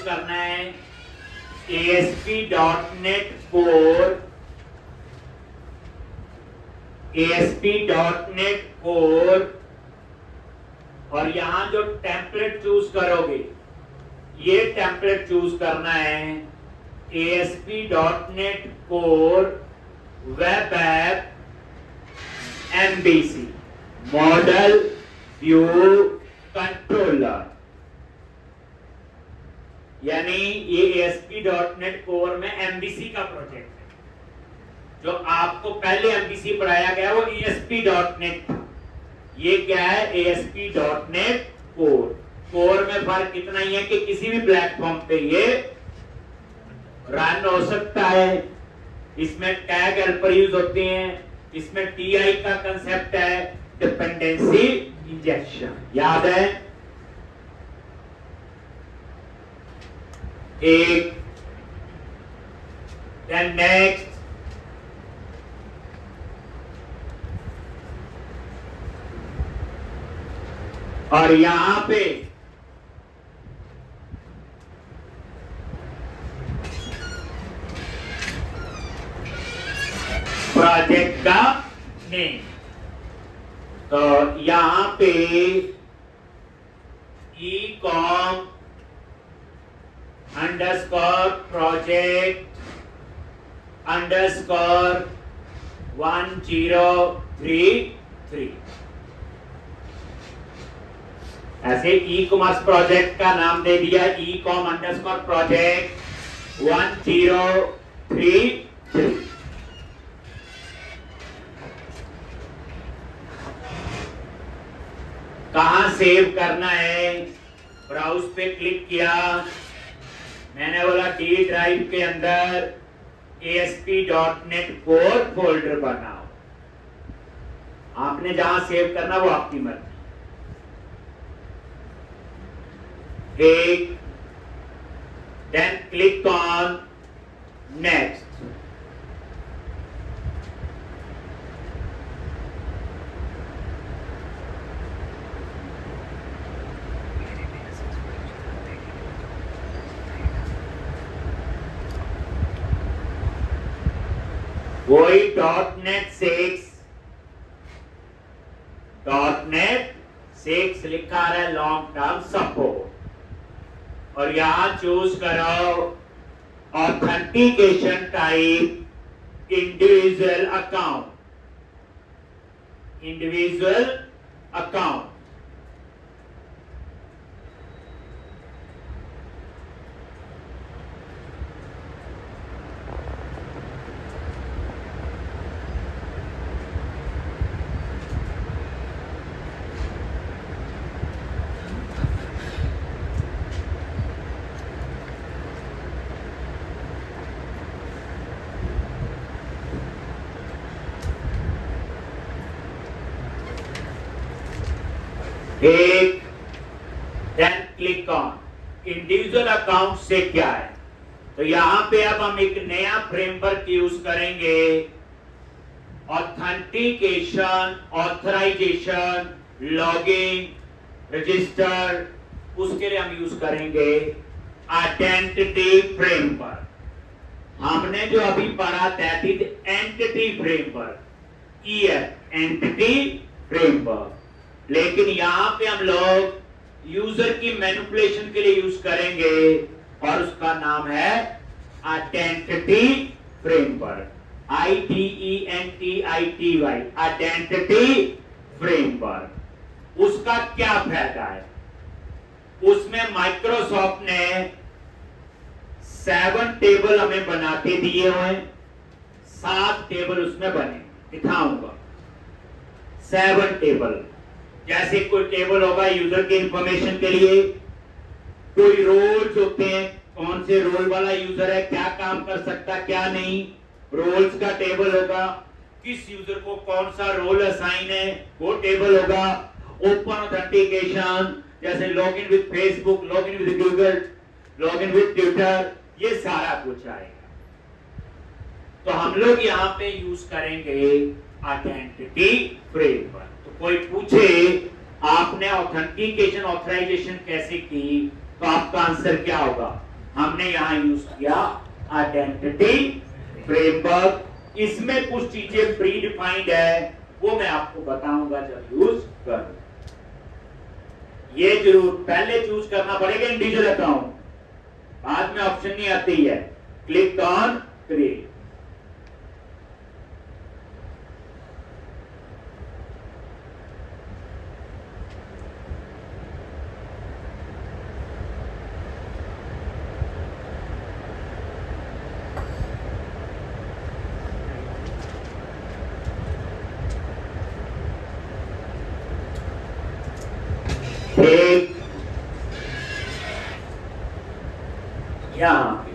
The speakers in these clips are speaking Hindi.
करना है ASP.NET Core, ASP.NET Core, और यहां जो टेम्पलेट चूज करोगे ये टेम्पलेट चूज करना है ASP.NET Core Web App MVC, model view controller. यानी ये ASP.NET Core में MVC का प्रोजेक्ट है। जो आपको पहले MVC पढ़ाया गया वो ASP.NET, ये क्या है ASP.NET Core। कोर में फर्क इतना ही है कि किसी भी प्लेटफॉर्म पे ये रन हो सकता है। इसमें टैग हेल्पर यूज होते हैं, इसमें TI का कंसेप्ट है, डिपेंडेंसी इंजेक्शन, याद है? एक देन नेक्स्ट और यहां पे प्रोजेक्ट का नेम, तो यहां पे ecom अंडरस्कोर प्रोजेक्ट अंडरस्कोर 1033, ऐसे ई कॉमर्स प्रोजेक्ट का नाम दे दिया ecom अंडरस्कोर प्रोजेक्ट 1033। कहां सेव करना है? ब्राउज पे क्लिक किया, मैंने बोला डी ड्राइव के अंदर ASP.NET Core फोल्डर बनाओ। आपने जहां सेव करना वो आपकी मर्जी। एक देन क्लिक ऑन नेक्स्ट। वही .NET 6 लिखा है लॉन्ग टर्म सपोर्ट, और यहां चूज करो ऑथेंटिकेशन टाइप इंडिविजुअल अकाउंट। एक then click on individual account से क्या है, तो यहां पे अब हम एक नया फ्रेमवर्क यूज करेंगे, ऑथेंटिकेशन, ऑथराइजेशन, लॉगिन, रजिस्टर। उसके लिए हम यूज करेंगे आइडेंटिटी फ्रेमवर्क। हमने जो अभी पढ़ा that is entity framework, entity framework, लेकिन यहां पे हम लोग यूजर की मैनिपुलेशन के लिए यूज करेंगे और उसका नाम है identity framework, IDENTITY, identity framework. उसका क्या फायदा है? उसमें माइक्रोसॉफ्ट ने 7 टेबल हमें बना के दिए हुए, 7 टेबल उसमें बने, दिखाऊंगा 7 टेबल। जैसे कोई टेबल होगा यूजर के इंफॉर्मेशन के लिए, कोई रोल्स होते हैं, कौन से रोल वाला यूजर है, क्या काम कर सकता क्या नहीं, रोल्स का टेबल होगा, किस यूजर को कौन सा रोल असाइन है वो टेबल होगा। ओपन ऑथेंटिकेशन जैसे login with Facebook, login with Google, login with Twitter, ये सारा कुछ आएगा। तो हम लोग यहाँ पे यूज करेंगे आइडेंटिटी फ्रेमवर्क। तो कोई पूछे आपने ऑथेंटिकेशन ऑथराइजेशन कैसे की, तो आपका आंसर क्या होगा? हमने यहां यूज किया आइडेंटिटी फ्रेमवर्क। इसमें कुछ चीजें प्री डिफाइंड है, वो मैं आपको बताऊंगा जब यूज करूं। ये जरूर पहले चूज करना पड़ेगा इंडिविजुअल अकाउंट, बाद में ऑप्शन नहीं आती है। Click on create. ठीक, यहां पे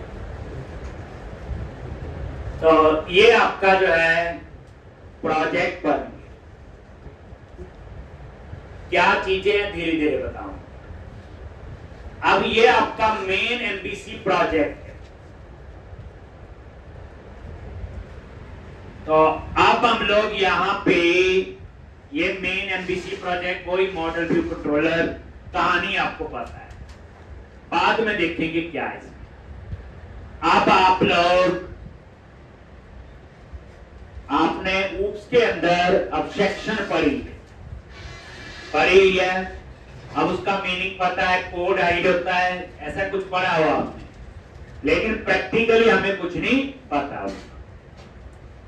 तो ये आपका जो है प्रोजेक्ट बन गया। क्या चीजें हैं धीरे धीरे बताऊं। अब ये आपका मेन एमबीसी प्रोजेक्ट है। तो अब हम लोग यहाँ पे ये मेन एमबीसी प्रोजेक्ट, कोई मॉडल व्यू कंट्रोलर, कहानी आपको पता है, बाद में देखेंगे क्या है इसमें। अब आप लोग आपने ऊप्स के अंदर ऑब्जेक्शन पढ़ी है। अब उसका मीनिंग पता है, कोड हाइड होता है, ऐसा कुछ पढ़ा हुआ आपने, लेकिन प्रैक्टिकली हमें कुछ नहीं पता।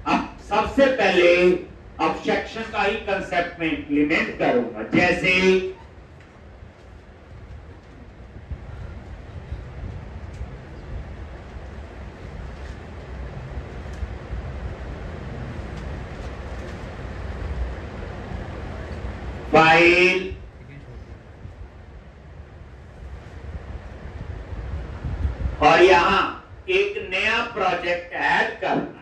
अब सबसे पहले ऑब्जेक्शन का ही कंसेप्ट में इंप्लीमेंट करूंगा। जैसे फाइल और यहां एक नया प्रोजेक्ट ऐड करना है।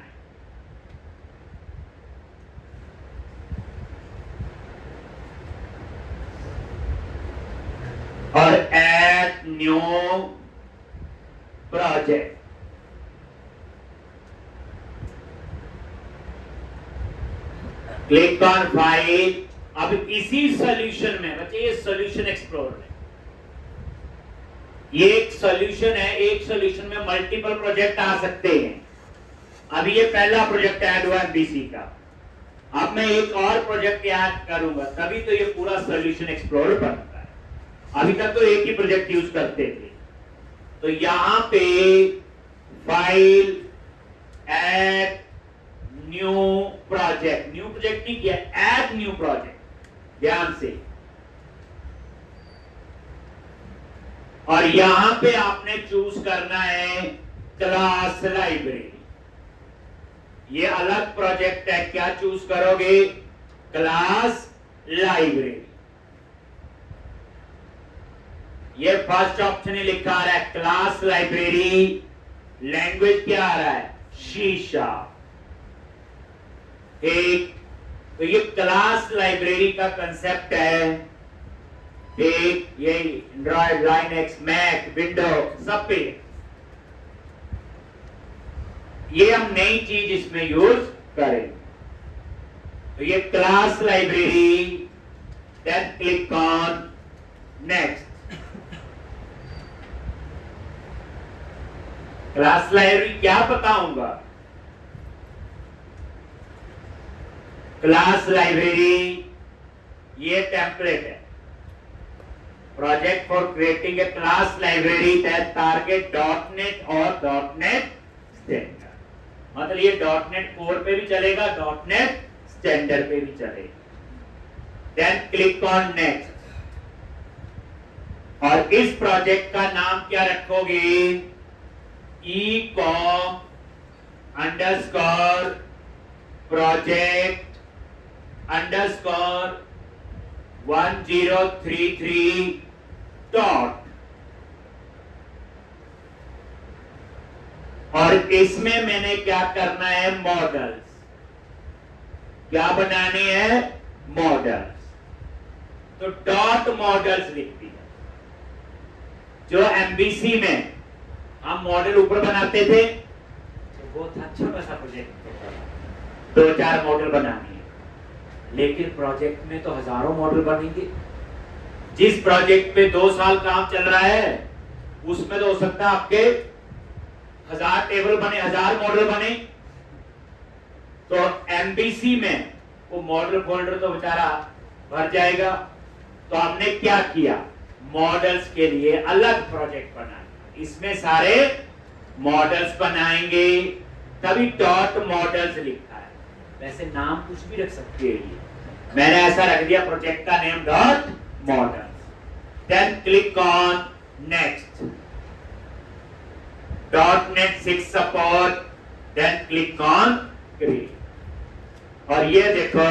और add new project. Click on file. अब इसी सॉल्यूशन में बच्चे, ये सॉल्यूशन एक्सप्लोर है, ये एक सॉल्यूशन है। एक सॉल्यूशन में मल्टीपल प्रोजेक्ट आ सकते हैं। अभी ये पहला प्रोजेक्ट ऐड हुआ एमबीसी का, अब मैं एक और प्रोजेक्ट ऐड करूंगा, तभी तो ये पूरा सॉल्यूशन एक्सप्लोर बनता है। अभी तक तो एक ही प्रोजेक्ट यूज करते थे। तो यहां पे file add new project, new project नहीं किया, ऐड न्यू प्रोजेक्ट, ध्यान से। और यहां पे आपने चूज करना है क्लास लाइब्रेरी। ये अलग प्रोजेक्ट है, क्या चूज करोगे? Class library. ये फर्स्ट ऑप्शन ही लिखा आ रहा है क्लास लाइब्रेरी। लैंग्वेज क्या आ रहा है? शीशा। एक तो ये क्लास लाइब्रेरी का कंसेप्ट है। एक ये एंड्रॉइड, लाइनक्स, मैक, विंडो सब पे ये हम नई चीज इसमें यूज करें। तो ये class library, then click on next. Class library क्या बताऊंगा? क्लास लाइब्रेरी ये टेम्पलेट है, project for creating a class library that target .NET और .NET स्टैंडर्ड। मतलब ये .NET कोर पे भी चलेगा, .NET स्टैंडर्ड पे भी चलेगा। Then click on next. और इस प्रोजेक्ट का नाम क्या रखोगे? ecom _ project _ 1033 dot. और इसमें मैंने क्या करना है? मॉडल्स। क्या बनाने हैं? मॉडल्स। तो डॉट मॉडल्स लिख दिया। जो एमबीसी में हम मॉडल ऊपर बनाते थे, तो वो था छोटा सा प्रोजेक्ट, 2-4 मॉडल बनाने हैं। लेकिन प्रोजेक्ट में तो हजारों मॉडल बनेंगे। जिस प्रोजेक्ट पे 2 साल काम चल रहा है, उसमें तो हो सकता है आपके 1000 टेबल बने, 1000 मॉडल बने। तो एमबीसी में वो मॉडल फोल्डर तो बेचारा भर जाएगा। तो हमने क्या किया, मॉडल्स के लिए अलग प्रोजेक्ट बनाया, इसमें सारे मॉडल्स बनाएंगे, तभी डॉट मॉडल्स लिखा है। वैसे नाम कुछ भी रख सकते हैं, ये मैंने ऐसा रख दिया प्रोजेक्ट का name dot models. Then click on next, .NET 6 support, then click on create. और ये देखो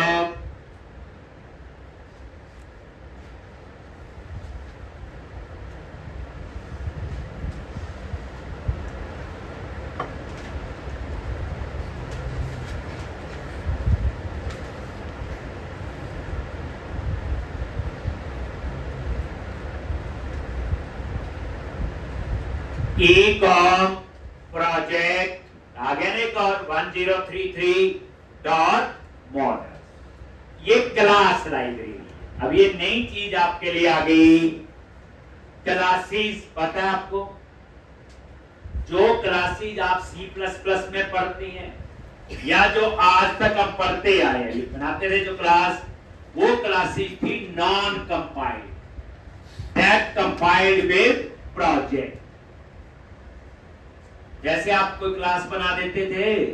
ecom प्रोजेक्ट आ गया ना, एक और 1033.model। ये क्लास लाइब्रेरी। अब ये नई चीज आपके लिए आ गई, क्लासेस। पता है आपको, जो क्लासेस आप C++ में पढ़ते हैं या जो आज तक हम पढ़ते आए हैं, बनाते थे जो क्लास, वो क्लासेस थी non compiled, that compiled with project. जैसे आप कोई क्लास बना देते थे,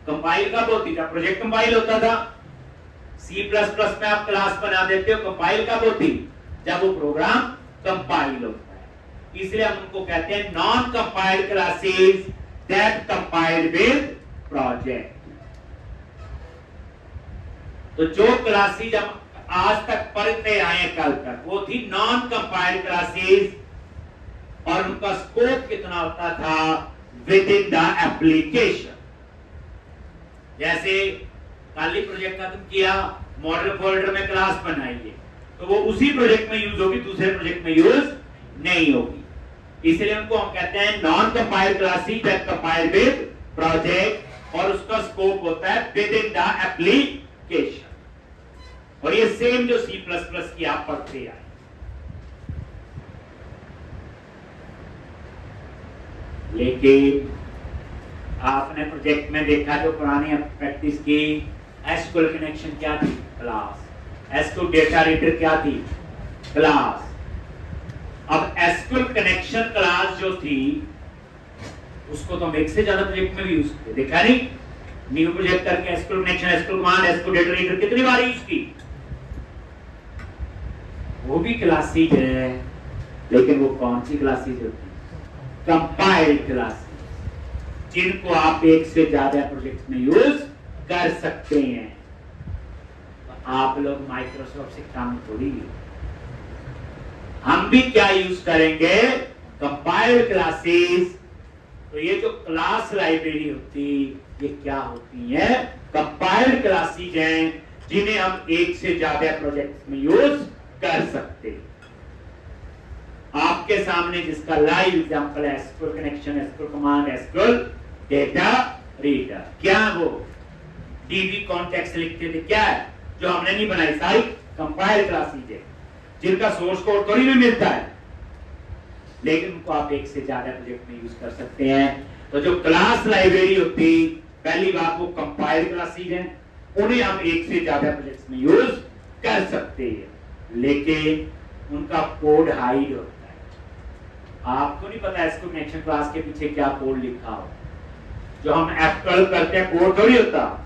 कंपाइल कब होती था, प्रोजेक्ट कंपाइल होता था। C++ में आप क्लास बना देते हो, कंपाइल कब होती, जब वो प्रोग्राम कंपाइल होता है। इसलिए हम उनको कहते हैं non compiled classes that compiled with project. तो जो क्लासेस हम आज तक पढ़ते आए कल तक, वो थी नॉन कंपाइल्ड क्लासेस, और उनका स्कोप कितना होता था, within the application। जैसे खाली प्रोजेक्ट खत्म किया, मॉडल फोल्डर में क्लास बनाइए, तो वो उसी प्रोजेक्ट में यूज होगी, दूसरे प्रोजेक्ट में यूज नहीं होगी। इसलिए उनको हम कहते हैं non compiled classes that compile with project, और उसका स्कोप होता है within the application। और ये सेम जो C++ की आप पढ़ते आए। लेकिन आपने प्रोजेक्ट में देखा, जो पुरानी प्रैक्टिस की, एसक्यूएल कनेक्शन क्या थी, क्लास। एसक्यूएल डेटा रीडर क्या थी, क्लास। अब एसक्यूएल कनेक्शन क्लास जो थी, उसको तो हम एक से ज्यादा प्रोजेक्ट में भी यूज किए, देखा नहीं, न्यू प्रोजेक्ट करके SQL connection, SQL command, SQL data reader कितनी बार यूज की। वो भी क्लासेज है, लेकिन वो कौन सी क्लासेज होती, कंपाइल्ड क्लासेस, जिनको आप एक से ज्यादा प्रोजेक्ट्स में यूज कर सकते हैं। तो आप लोग माइक्रोसॉफ्ट से काम थोड़ी, हम भी क्या यूज करेंगे, कंपाइल्ड क्लासेस। तो ये जो क्लास लाइब्रेरी होती, ये क्या होती है, कंपाइल्ड क्लासेस हैं, जिन्हें हम एक से ज्यादा प्रोजेक्ट्स में यूज कर सकते हैं। आपके सामने जिसका लाइव एग्जांपल है, SQL connection, SQL command, SQL data reader. क्या वो डीबी कॉन्टेक्स्ट लिखते थे, क्या है, जो हमने नहीं बनाई, सारी कंपाइल्ड क्लासेस है, जिनका सोर्स कोड थोड़ी भी मिलता है, लेकिन उनको आप एक से ज्यादा प्रोजेक्ट में यूज कर सकते हैं। तो जो क्लास लाइब्रेरी होती, पहली बात वो कंपाइल्ड क्लासेस हैं, उन्हें हम एक से ज्यादा प्रोजेक्ट्स में यूज कर सकते हैं, लेकिन उनका कोड हाइड होता है। आपको नहीं पता इसको कनेक्शन क्लास के पीछे क्या कोड लिखा हो। जो हम एफ12 करते हैं, कोड थोड़ी होता,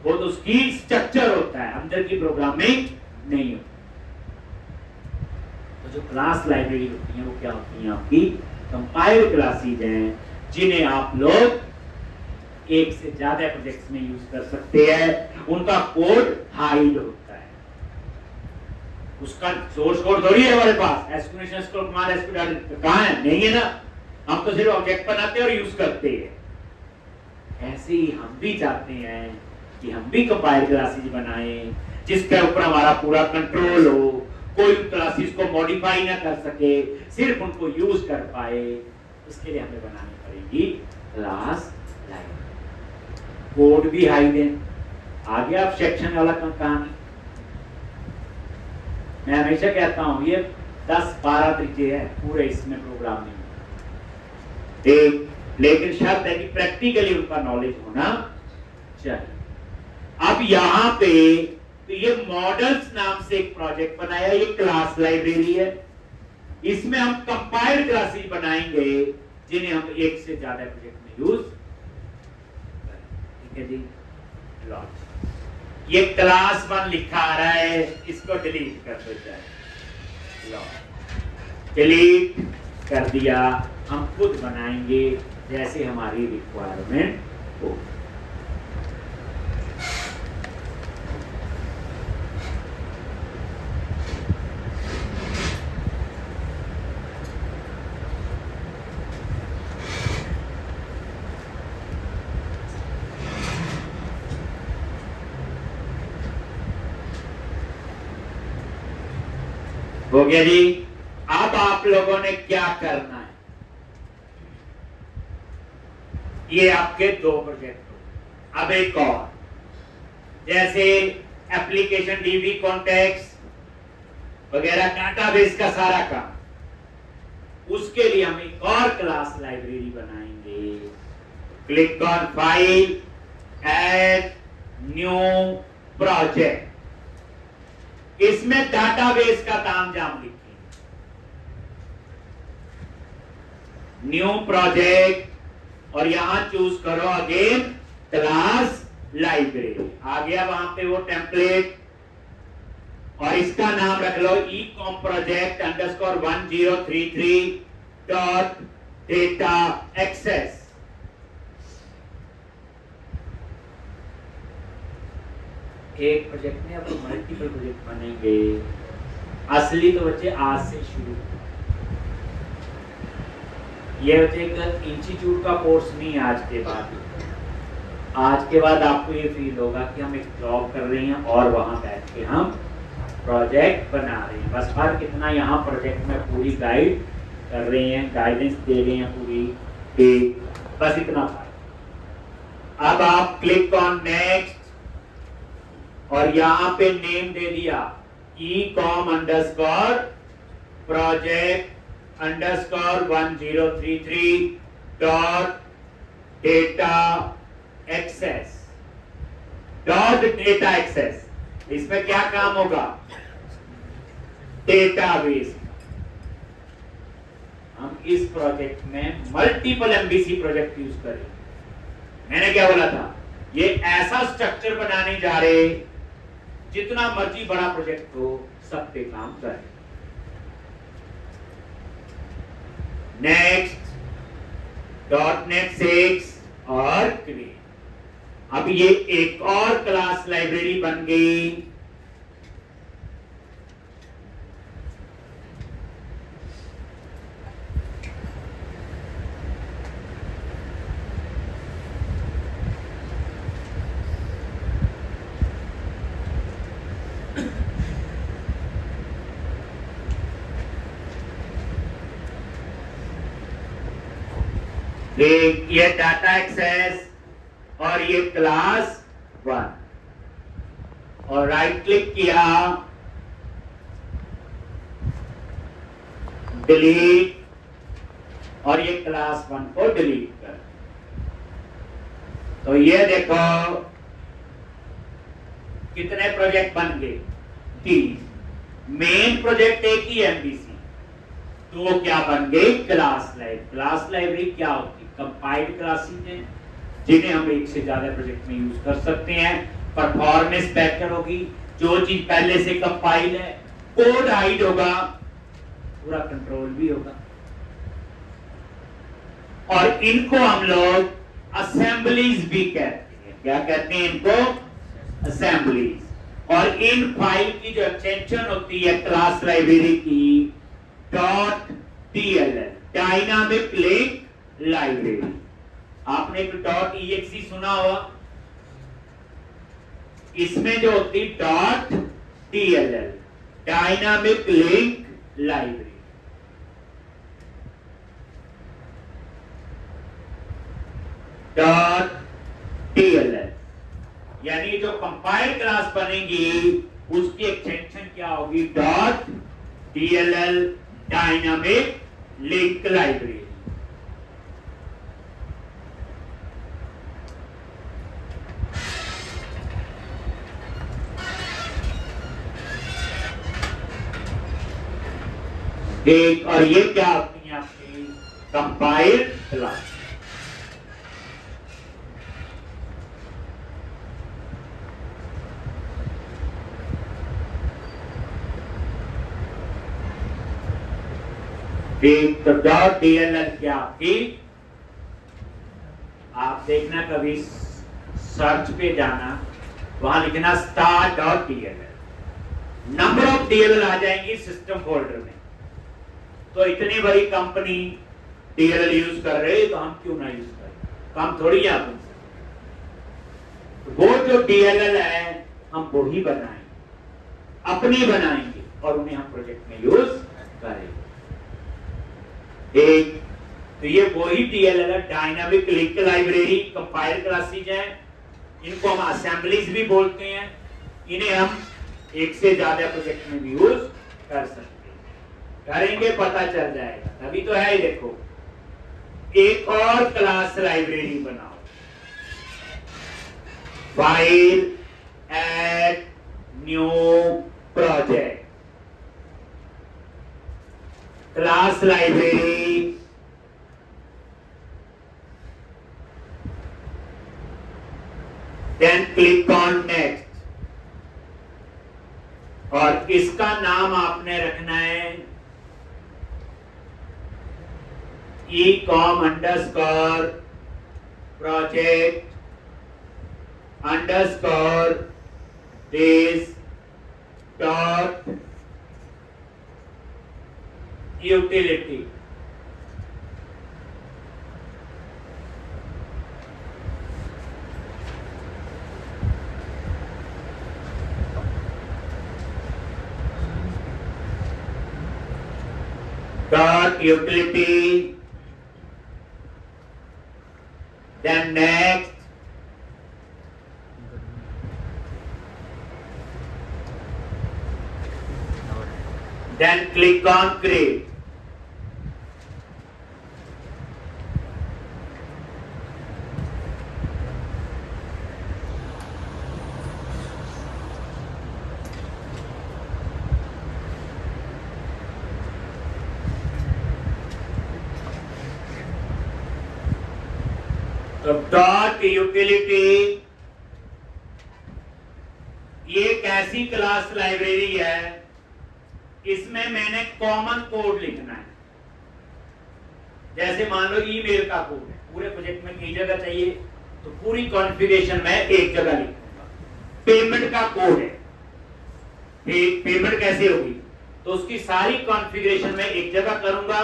वो तो उसकी स्ट्रक्चर होता है, अंदर की प्रोग्रामिंग नहीं होती। तो जो क्लास लाइब्रेरी होती है, वो क्या होती है, आपकी कंपाइल्ड क्लासेस हैं, जिन्हें आप लोग एक से ज्यादा प्रोजेक्ट्स में यूज कर सकते हैं। उनका कोड हाइड होता है, उसका सोर्स कोड थोड़ी है हमारे पास। एस्टिमेशन स्कोर कमांड एस्टिमेट कहां है, नहीं है ना, हम तो सिर्फ ऑब्जेक्ट बनाते हैं और यूज करते हैं। ऐसे ही हम भी चाहते हैं कि हम भी कंपाइल क्लासेस बनाएं, जिसके ऊपर हमारा पूरा कंट्रोल हो, कोई क्लासेस को मॉडिफाई ना कर सके, सिर्फ उनको यूज कर पाए। उसके लिए हमें बनानी पड़ेगी क्लास लाइब्रेरी। कोड भी हाइड है, आगे आप सेक्शन वाला कहानी। मैं हमेशा कहता हूं ये 10-12 तरीके हैं पूरे इसमें प्रोग्रामिंग। एक, लेकिन शर्त है कि प्रैक्टिकली उनका नॉलेज होना चाहिए। अब यहाँ पे तो ये मॉडल्स नाम से एक प्रोजेक्ट बनाया, ये क्लास लाइब्रेरी है। इसमें हम कंपाइल्ड क्लासेस बनाएंगे जिन्हें हम एक से ज्यादा प्रोजेक्ट में यूज, ठीक है जी। लॉन्च, ये क्लास 1 लिखा आ रहा है, इसको डिलीट कर देता है। लॉन्च डिलीट कर दिया, हम खुद बनाएंगे जैसे हमारी रिक्वायरमेंट हो। हो गया जी। अब आप लोगों ने क्या करना है, ये आपके 2 प्रोजेक्ट हो। अब एक और, जैसे एप्लीकेशन डीबी कॉन्टेक्स्ट वगैरह डाटाबेस का सारा काम, उसके लिए हम एक और क्लास लाइब्रेरी बनाएंगे। Click on file, add new project, इसमें डाटाबेस का तामझाम लिखें। न्यू प्रोजेक्ट और यहां चूज करो अगेन क्लास लाइब्रेरी। आ गया वहां पे वो टेम्पलेट, और इसका नाम रख लो ecom project _1033 dot data access. एक प्रोजेक्ट में अब मल्टीपल प्रोजेक्ट बनेंगे। असली तो बच्चे आज से शुरू, ये बच्चे एक इंस्टीट्यूट का कोर्स नहीं। आज के बाद आपको ये फील होगा कि हम एक जॉब कर रहे हैं और वहां बैठ के हम प्रोजेक्ट बना रहे हैं। बस फर्क इतना, यहाँ प्रोजेक्ट में पूरी गाइड कर रहे हैं, गाइडेंस दे रहे हैं पूरी, बस इतना फर्क। अब आप क्लिक ऑन नेक्स्ट, और यहां पे नेम दे दिया ecom _project _1033 dot data access. Dot data access, इसमें क्या काम होगा, डेटाबेस। हम इस प्रोजेक्ट में मल्टीपल एमबीसी प्रोजेक्ट यूज करें। मैंने क्या बोला था, ये ऐसा स्ट्रक्चर बनाने जा रहे जितना मर्जी बड़ा प्रोजेक्ट हो सब पे काम करें। नेक्स्ट .NET 6 और क्रिएट। अब ये एक और क्लास लाइब्रेरी बन गई। ये डाटा एक्सेस और ये क्लास 1, और राइट क्लिक किया, डिलीट, और ये क्लास 1 को डिलीट कर। तो ये देखो कितने प्रोजेक्ट बन गए, 3। मेन प्रोजेक्ट एक ही एमबीसी, तो क्या बन गए, क्लास लाइब्रेरी। क्लास लाइब्रेरी क्या होती, कंपाइल्ड क्लासेस हैं जिन्हें हम एक से ज्यादा प्रोजेक्ट में यूज कर सकते हैं। परफॉर्मेंस बेहतर होगी, जो चीज पहले से कंपाइल है, कोड हाइड होगा, पूरा कंट्रोल भी होगा। और इनको हम लोग असेंबलीज भी कहते हैं। क्या कहते हैं इनको, असेंबलीज। और इन फाइल की जो एक्सटेंशन होती है क्लास लाइब्रेरी की, .dll, डायनामिक लिंक लाइब्रेरी। आपने एक .exe सुना होगा, इसमें जो होती .dll, dynamic link library. .dll यानी जो कंपाइल क्लास बनेगी उसकी एक्सटेंशन क्या होगी, .dll, डायनामिक लिंक लाइब्रेरी। एक और ये क्या होती है आपकी कंपाइल्ड क्लास। एक तो डॉट डीएलएल क्या आपकी, आप देखना कभी सर्च पे जाना, वहां लिखना star dot DLL, number of DLL आ जाएंगी सिस्टम फोल्डर में। तो इतनी बड़ी कंपनी डीएलएल यूज कर रहे तो हम क्यों ना यूज करें, काम थोड़ी है आप। वो जो डीएलएल है हम वो ही बनाएंगे, अपनी बनाएंगे और उन्हें हम प्रोजेक्ट में यूज करेंगे। एक तो ये वही डीएलएल है, dynamic link library compile classes है, इनको हम असेंबलीज भी बोलते हैं। इन्हें हम एक से ज्यादा प्रोजेक्ट में भी यूज कर सकते हैं, करेंगे पता चल जाएगा, तभी तो है। देखो एक और क्लास लाइब्रेरी बनाओ, file add new project, class library, then click on next, और इसका नाम आपने रखना है ecom underscore project underscore this dot utility. dot utility, then next, then click on create. तो डॉट यूटिलिटी ये एक ऐसी क्लास लाइब्रेरी है, इसमें मैंने कॉमन कोड लिखना है। जैसे मान लो ईमेल का कोड है, पूरे प्रोजेक्ट में कई जगह चाहिए तो पूरी कॉन्फ़िगरेशन मैं एक जगह लिखूंगा। पेमेंट का कोड है, पेमेंट कैसे होगी, तो उसकी सारी कॉन्फ़िगरेशन मैं एक जगह करूंगा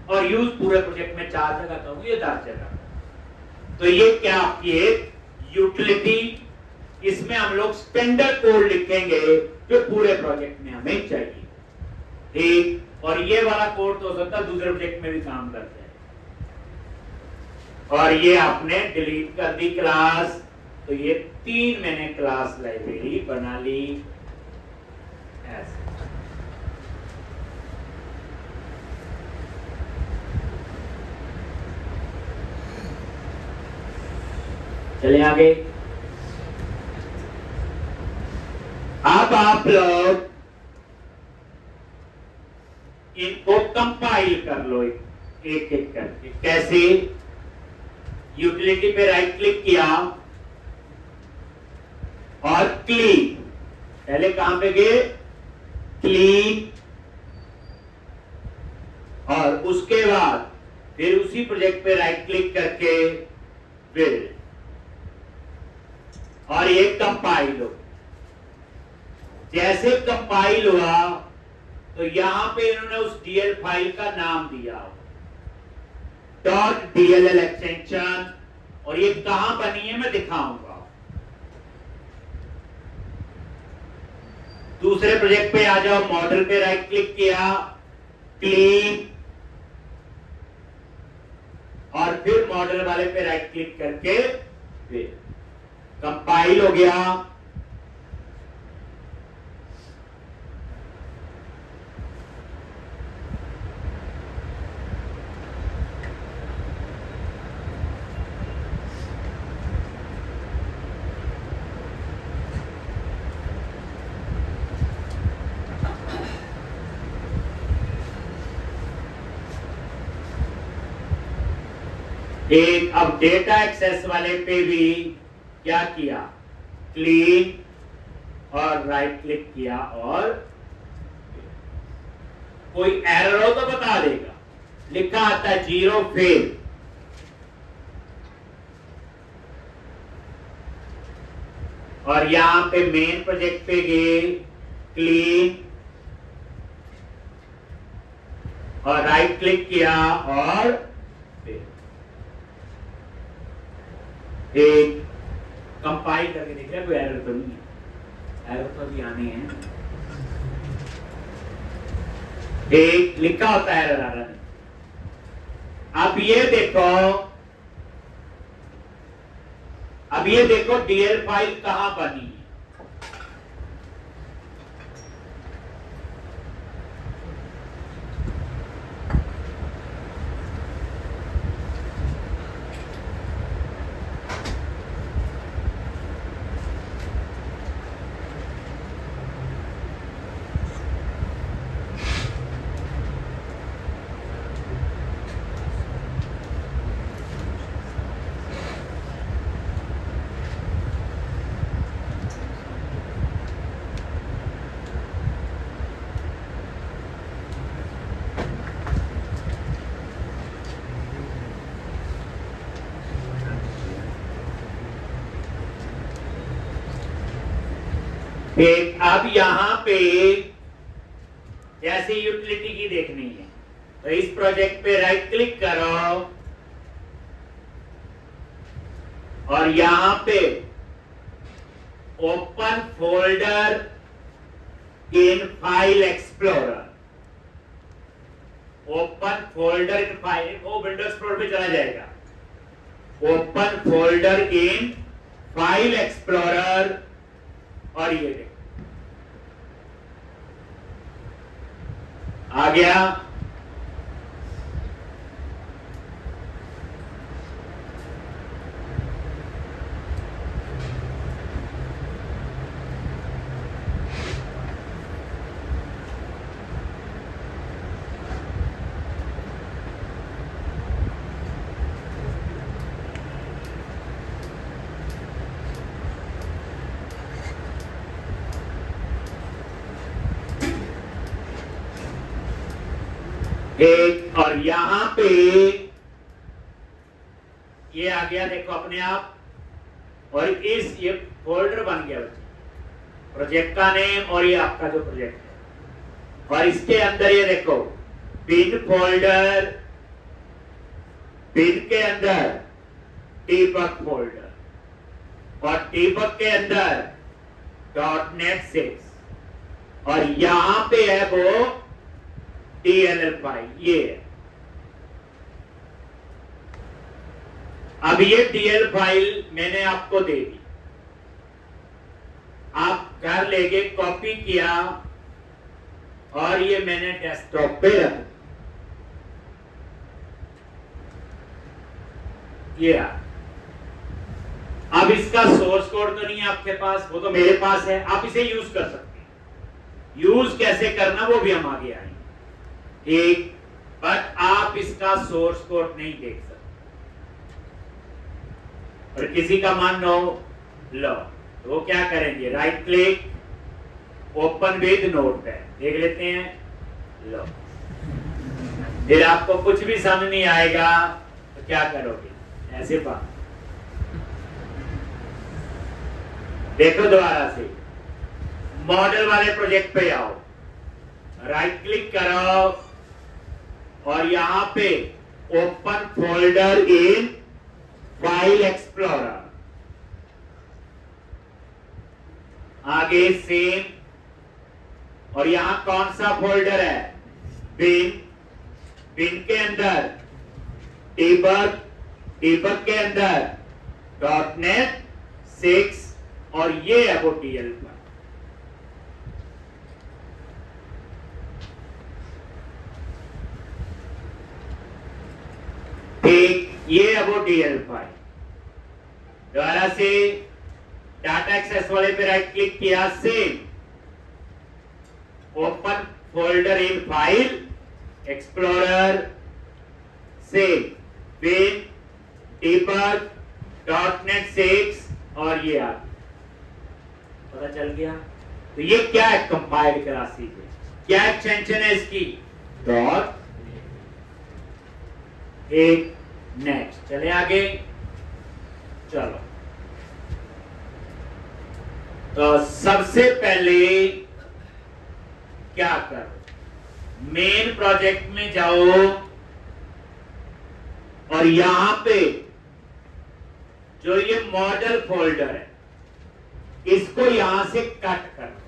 और यूज पूरे प्रोजेक्ट में 4 जगह करूंगा या 10 जगह। तो ये क्या आपकी एक यूटिलिटी, इसमें हम लोग स्टैंडर्ड कोड लिखेंगे जो पूरे प्रोजेक्ट में हमें चाहिए। ठीक, और ये वाला कोड तो हो सकता है दूसरे प्रोजेक्ट में भी काम कर जाए। और ये आपने डिलीट कर दी क्लास, तो ये 3 मैंने क्लास लाइब्रेरी बना ली ऐसे। चले आगे। अब आप लोग इनको कंपाइल कर लो एक एक करके। कैसे, यूटिलिटी पे राइट क्लिक किया और क्लीन, पहले कहां पे गए, क्लीन, और उसके बाद फिर उसी प्रोजेक्ट पे राइट क्लिक करके बिल्ड, और ये कंपाइल हो। जैसे कंपाइल हुआ तो यहां पे इन्होंने उस डीएल फाइल का नाम दिया .dll एक्सटेंशन, और ये कहां बनी है मैं दिखाऊंगा। दूसरे प्रोजेक्ट पे आ जाओ, मॉडल पे राइट क्लिक किया, क्लीन, और फिर मॉडल वाले पे राइट क्लिक करके फिर कंपाइल हो गया। एक अब डेटा एक्सेस वाले पे भी क्या किया, क्लीन और राइट क्लिक किया और कोई एरर हो तो बता देगा, लिखा आता है 0 फेल। और यहां पे मेन प्रोजेक्ट पे गए, क्लीन और राइट क्लिक किया और एक कंपाइल करके देख रहे कोई एरर तो नहीं है, एरर तो भी आने हैं, एक लिखा होता है एरर आ रहा है। अब ये देखो डीएल फाइल कहां बनी है। अब यहां पे जैसे यूटिलिटी की देखनी है तो इस प्रोजेक्ट पे राइट क्लिक करो और यहां पे open folder in file explorer, open folder in file, वो विंडोज एक्सप्लोरर पे चला जाएगा। Open folder in file explorer और ये देखो आ गया। एक और यहां पे ये आ गया देखो अपने आप, और ये फोल्डर बन गया प्रोजेक्ट का नेम और ये आपका जो प्रोजेक्ट है। और इसके अंदर ये देखो पिन फोल्डर, पिन के अंदर टीबग फोल्डर और टीबग के अंदर .NET 6 और यहां पे है वो DLL फाइल। ये अब ये DL फाइल मैंने आपको दे दी, आप घर ले गए, कॉपी किया और ये मैंने डेस्कटॉप पे रख दिया। अब इसका सोर्स कोड तो नहीं है आपके पास, वो तो मेरे पास है, आप इसे यूज कर सकते हैं। यूज कैसे करना वो भी हम आगे आएंगे एक, बट आप इसका सोर्स कोड नहीं देख सकते। और किसी का मान लो तो वो क्या करेंगे, right click open with notepad देख लेते हैं। लो फिर आपको कुछ भी समझ नहीं आएगा तो क्या करोगे, ऐसे बात देखो दोबारा से मॉडल वाले प्रोजेक्ट पे आओ, राइट क्लिक करो और यहां पे open folder in file explorer, आगे सेम और यहां कौन सा फोल्डर है, बिन, बिन के अंदर टीबग, टीबग के अंदर .NET 6 और ये है वो DL फाइल। ठीक, ये है वो DL फाइल। दोबारा से डाटा एक्सेस वाले पे राइट क्लिक किया, same open folder in file explorer, same bin debug, .NET 6 और ये आ पता चल गया। तो ये क्या है, कंपाइल्ड क्लासेस है। क्या एक्सटेंशन है इसकी, डॉट एक नेक्स्ट। चले आगे, चलो तो सबसे पहले क्या करो, मेन प्रोजेक्ट में जाओ और यहां पे जो ये मॉडल फोल्डर है इसको यहां से कट कर दो।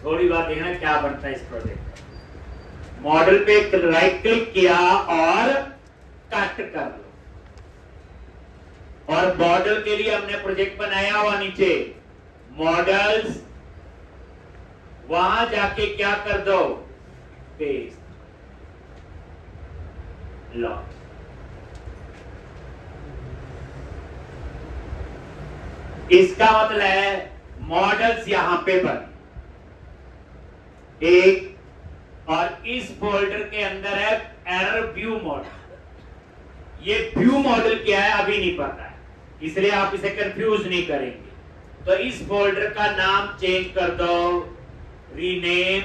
थोड़ी बात देखना क्या बनता है इस प्रोजेक्ट का। मॉडल पे राइट क्लिक किया और कट कर दो। और मॉडल के लिए हमने प्रोजेक्ट बनाया हुआ नीचे मॉडल्स, वहां जाके क्या कर दो, पेस्ट लो। इसका मतलब है मॉडल्स यहां पे बन एक, और इस फोल्डर के अंदर है एरर व्यू मॉडल। ये व्यू मॉडल क्या है अभी नहीं पता है, इसलिए आप इसे कंफ्यूज नहीं करेंगे। तो इस फोल्डर का नाम चेंज कर दो, रीनेम,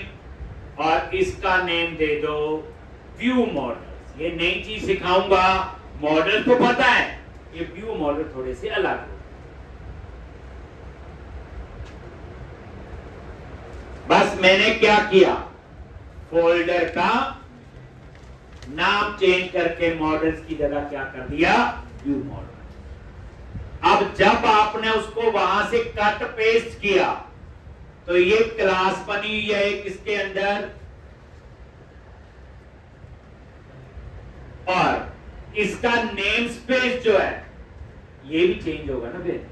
और इसका नेम दे दो व्यू मॉडल्स। ये नई चीज सिखाऊंगा, मॉडल तो पता है, ये व्यू मॉडल थोड़े से अलग हो। बस मैंने क्या किया, फोल्डर का नाम चेंज करके मॉडल्स की जगह क्या कर दिया, व्यू मॉडल। अब जब आपने उसको वहां से कट पेस्ट किया तो ये क्लास बनी हुई है किसके अंदर, और इसका नेम स्पेस जो है ये भी चेंज होगा ना फिर।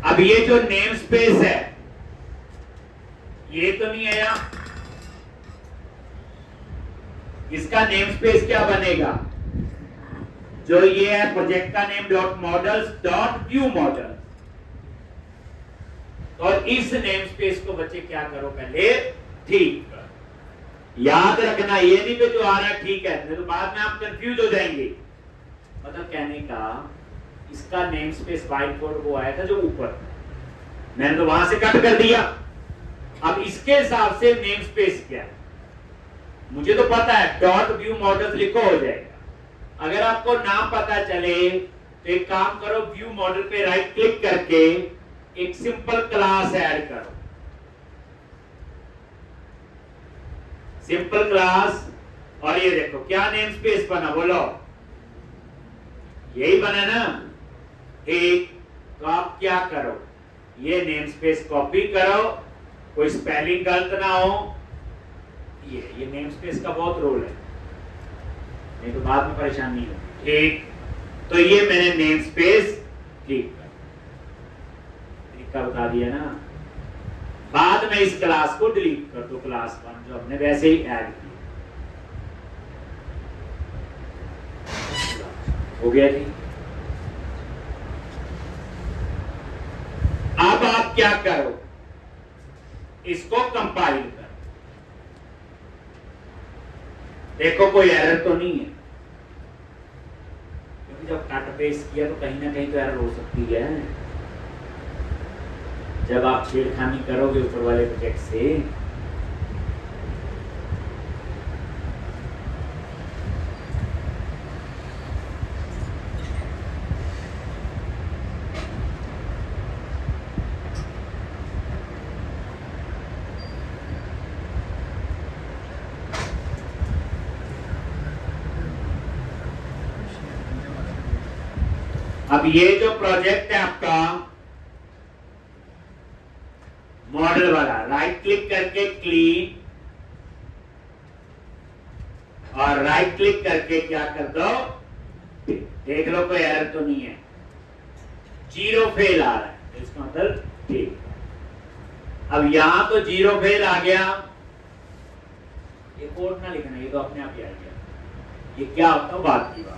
अब ये जो नेम स्पेस है ये तो नहीं आया, इसका नेम स्पेस क्या बनेगा, जो ये है प्रोजेक्ट का name dot models dot view model. और इस नेम स्पेस को बच्चे क्या करो, पहले ठीक कर। याद रखना ये नहीं कि जो आ रहा है ठीक है, तो बाद में आप कंफ्यूज हो जाएंगे। मतलब कहने का इसका नेम स्पेस व्हाइट बोर्ड वो आया था जो ऊपर, मैंने तो वहां से कट कर दिया। अब इसके हिसाब से नेम स्पेस क्या है, मुझे तो पता है डॉट व्यू मॉडल्स लिखो हो जाएगा। अगर आपको नाम पता चले तो एक काम करो, व्यू मॉडल पे राइट क्लिक करके एक सिंपल क्लास ऐड करो, सिंपल क्लास। और ये देखो क्या नेम स्पेस बना, बोलो यही बना ना, ठीक। तो आप क्या करो, ये नेम स्पेस कॉपी करो, कोई स्पेलिंग गलत ना हो। ये नेम स्पेस का बहुत रोल है, नहीं तो बाद में परेशानी नहीं होगी, ठीक। तो ये मैंने नेम स्पेस ठीक कर, तरीका बता दिया ना। बाद में इस क्लास को डिलीट कर दो, क्लास 1 जो हमने वैसे ही ऐड किया। हो गया जी। अब आप क्या करो, इसको कंपाइल कर, देखो कोई एरर तो नहीं है, क्योंकि जब कट पेस्ट किया तो कहीं ना कहीं तो एरर हो सकती है जब आप छेड़खानी करोगे ऊपर वाले प्रोजेक्ट से। अब ये जो प्रोजेक्ट है आपका मॉडल वाला, राइट क्लिक करके क्लीन, और राइट क्लिक करके क्या कर दो, देख लो कोई एरर तो नहीं है, 0 फेल आ रहा है, इसका मतलब ठीक। अब यहां तो 0 फेल आ गया, ये कोड ना लिखना, ये तो अपने आप ही आ गया। ये क्या होता है, बात की बात।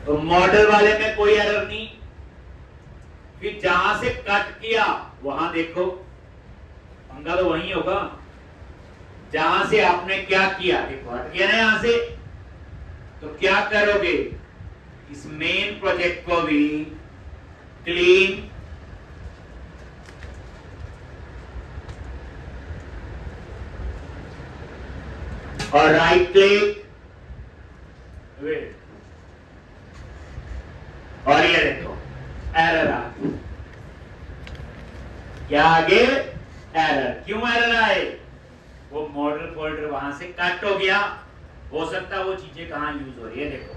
तो मॉडल वाले में कोई एरर नहीं, फिर जहां से कट किया वहां देखो, पंगा तो वहीं होगा। जहां से आपने क्या किया, देखो हट गया ना यहां से, तो क्या करोगे, इस मेन प्रोजेक्ट को भी क्लीन और राइट क्लिक, और ये देखो एरर आ गई। क्या आगे एरर, क्यों एरर आए, वो मॉडल फोल्डर वहां से कट हो गया, हो सकता है वो चीजें कहां यूज हो रही है। देखो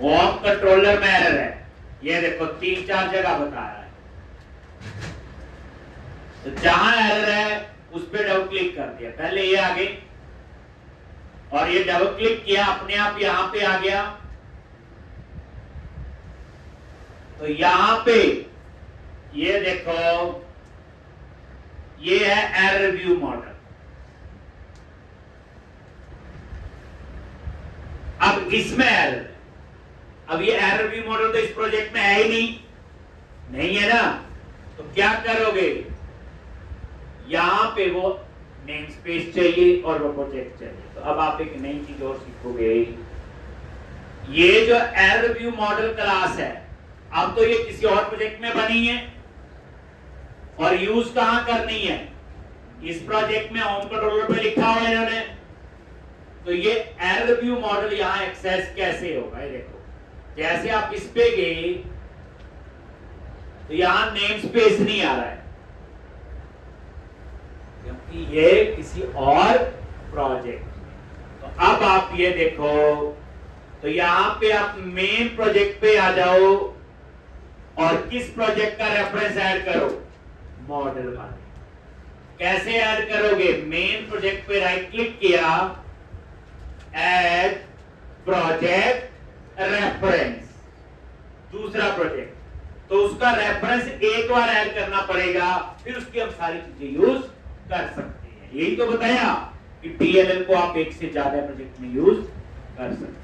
होम कंट्रोलर में एरर है, ये देखो 3-4 जगह बता रहा है, तो जहां एरर है उस पर डबल क्लिक कर दिया, पहले ये आ गई और ये डबल क्लिक किया अपने आप यहां पे आ गया, तो यहां पे ये देखो ये है एरर व्यू मॉडल। अब इसमें एरर है, अब ये एरर व्यू मॉडल तो इस प्रोजेक्ट में है ही नहीं है ना, तो क्या करोगे, यहां पे वो नेम स्पेस चाहिए और वो प्रोजेक्ट चाहिए। तो अब आप एक नई चीज और सीखोगे, ये जो एरर व्यू मॉडल क्लास है, अब तो ये किसी और प्रोजेक्ट में बनी है और यूज कहां करनी है, इस प्रोजेक्ट में होम कंट्रोलर पे लिखा हुआ है इन्होंने, तो ये एरर व्यू मॉडल यहां एक्सेस कैसे होगा, ये देखो जैसे आप इस पे गए तो यहां नेम स्पेस नहीं आ रहा है क्योंकि ये किसी और प्रोजेक्ट में। तो अब आप ये देखो, तो यहां पे आप मेन प्रोजेक्ट पे आ जाओ और किस प्रोजेक्ट का रेफरेंस ऐड करो, मॉडल वाले। कैसे ऐड करोगे, मेन प्रोजेक्ट पे राइट क्लिक किया, ऐड प्रोजेक्ट रेफरेंस, दूसरा प्रोजेक्ट, तो उसका रेफरेंस एक बार ऐड करना पड़ेगा, फिर उसकी हम सारी चीजें यूज कर सकते हैं। यही तो बताया कि DLL को आप एक से ज्यादा प्रोजेक्ट में यूज कर सकते हैं।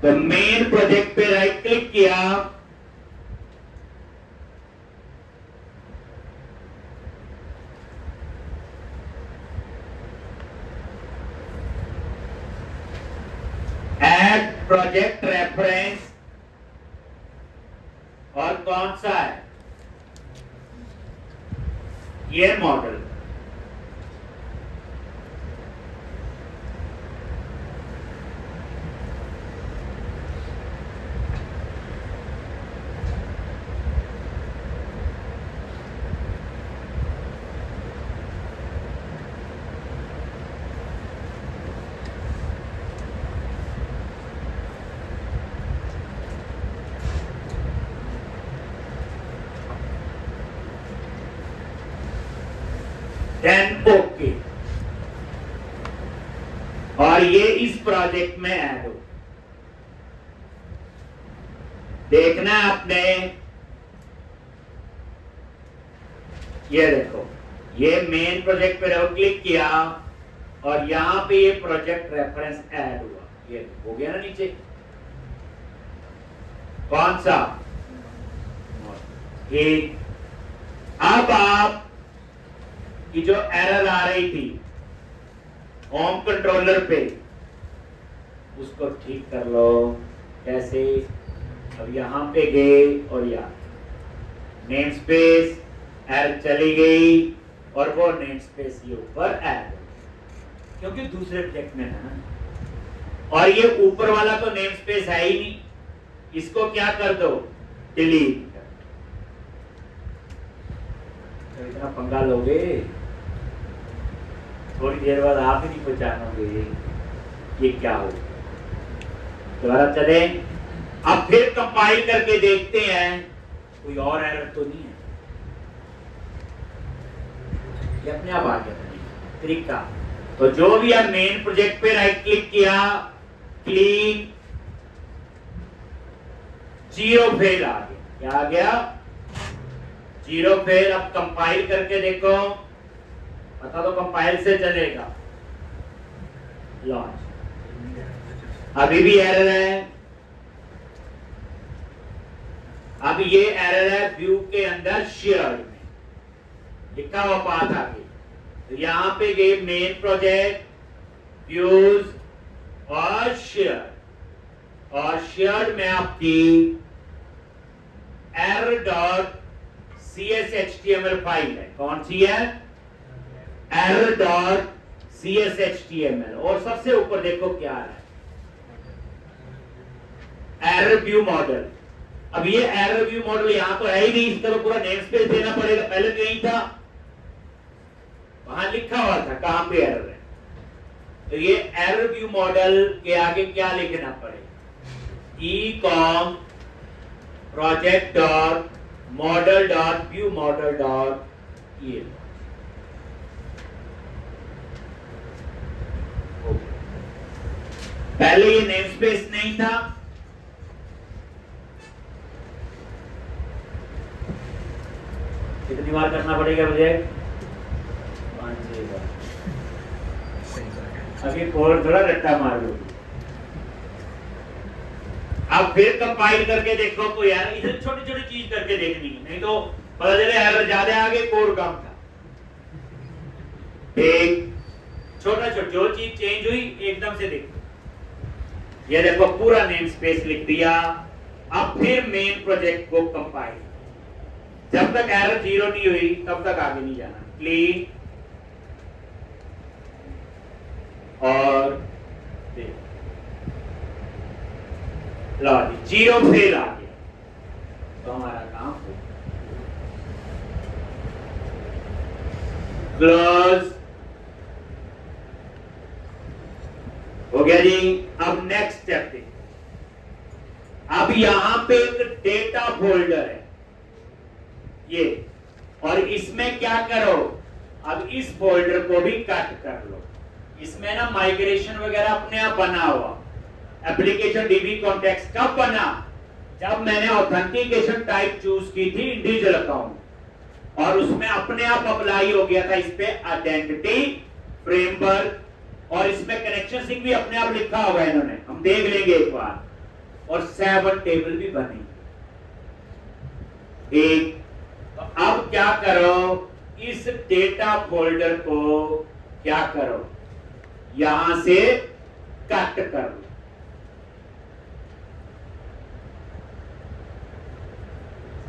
तो मेन प्रोजेक्ट पे राइट क्लिक किया, ऐड प्रोजेक्ट रेफरेंस, और कौन सा है, ये मॉडल, देन ओके, और ये इस प्रोजेक्ट में ऐड हो। देखना आपने, ये देखो ये मेन प्रोजेक्ट पे डबल क्लिक किया और यहां पे ये प्रोजेक्ट रेफरेंस ऐड हुआ, ये हो गया ना नीचे, कौन सा, एक। अब आप की जो एरर आ रही थी होम कंट्रोलर पे, उसको ठीक कर लो। कैसे, अब यहां पे गए और यहाँ नेम स्पेस एरर चली गई और वो नेम स्पेस ये ऊपर ऐड हो गई क्योंकि दूसरे प्रोजेक्ट में है ना, और ये ऊपर वाला तो नेम स्पेस है ही नहीं, इसको क्या कर दो, डिलीट कर दो। तो इतना पंगा लोगे, थोड़ी देर बाद आप ही नहीं पहचानोगे ये क्या हो। दोबारा चले, अब फिर कंपाइल करके देखते हैं कोई और एरर तो नहीं है, ये अपने आप आ गया तरीका। तो जो भी है मेन प्रोजेक्ट पे राइट क्लिक किया, क्लीन, जीरो फेल आ गया, क्या आ गया, जीरो फेल। अब कंपाइल करके देखो, पता तो कंपाइल से चलेगा, लॉन्च, अभी भी एरर है। अब ये एरर है व्यू के अंदर शेयर्ड में लिखा हुआ पाथ आगे, तो यहां पे गए मेन प्रोजेक्ट, व्यूज और शेयर, और शेयर में आपकी error.cshtml फाइल है। कौन सी है? error.cshtml। और सबसे ऊपर देखो क्या है, एरर व्यू मॉडल। अब ये एरर व्यू मॉडल यहां तो है ही नहीं, इसका तो पूरा नेम स्पेस देना पड़ेगा। पहले तो यही था, वहां लिखा हुआ था कहां पे एरर है। तो ये एरर व्यू मॉडल के आगे क्या लिखना पड़ेगा? ecom project dot model dot view model dot ये। पहले ये नेम स्पेस नहीं था, कितनी बार करना पड़ेगा मुझे? 5-6 बार। अभी कोड थोड़ा रट्टा मार लो। अब फिर कंपाइल करके देखो तो यार इधर छोटी छोटी चीज करके देखनी है, नहीं तो पता चले एरर ज्यादा आगे कोड कम था। एक छोटा छोटा जो चीज चेंज हुई एकदम से देखो। ये देखो पूरा नेम स्पेस लिख दिया। अब फिर मेन प्रोजेक्ट को कंपाइल, जब तक एरर 0 नहीं हुई तब तक आगे नहीं जाना। क्लीन और लो 0 फेल आ गया तो हमारा काम हो क्लोज हो गया जी। अब नेक्स्ट स्टेप देखिए। अब यहां पे एक डेटा फोल्डर है ये, और इसमें क्या करो, अब इस फोल्डर को भी कट कर लो। इसमें ना माइग्रेशन वगैरह अपने आप बना हुआ। एप्लीकेशन डीबी कॉन्टेक्स्ट कब बना? जब मैंने ऑथेंटिकेशन टाइप चूज की थी इंडिविजुअल अकाउंट, और उसमें अपने आप अप्लाई हो गया था इस पे आइडेंटिटी फ्रेमवर्क, और इसमें कनेक्शन सिंक भी अपने आप लिखा हुआ है इन्होंने, हम देख लेंगे एक बार। और 7 टेबल भी बनी एक। तो अब क्या करो, इस डेटा फोल्डर को क्या करो, यहां से कट कर लो।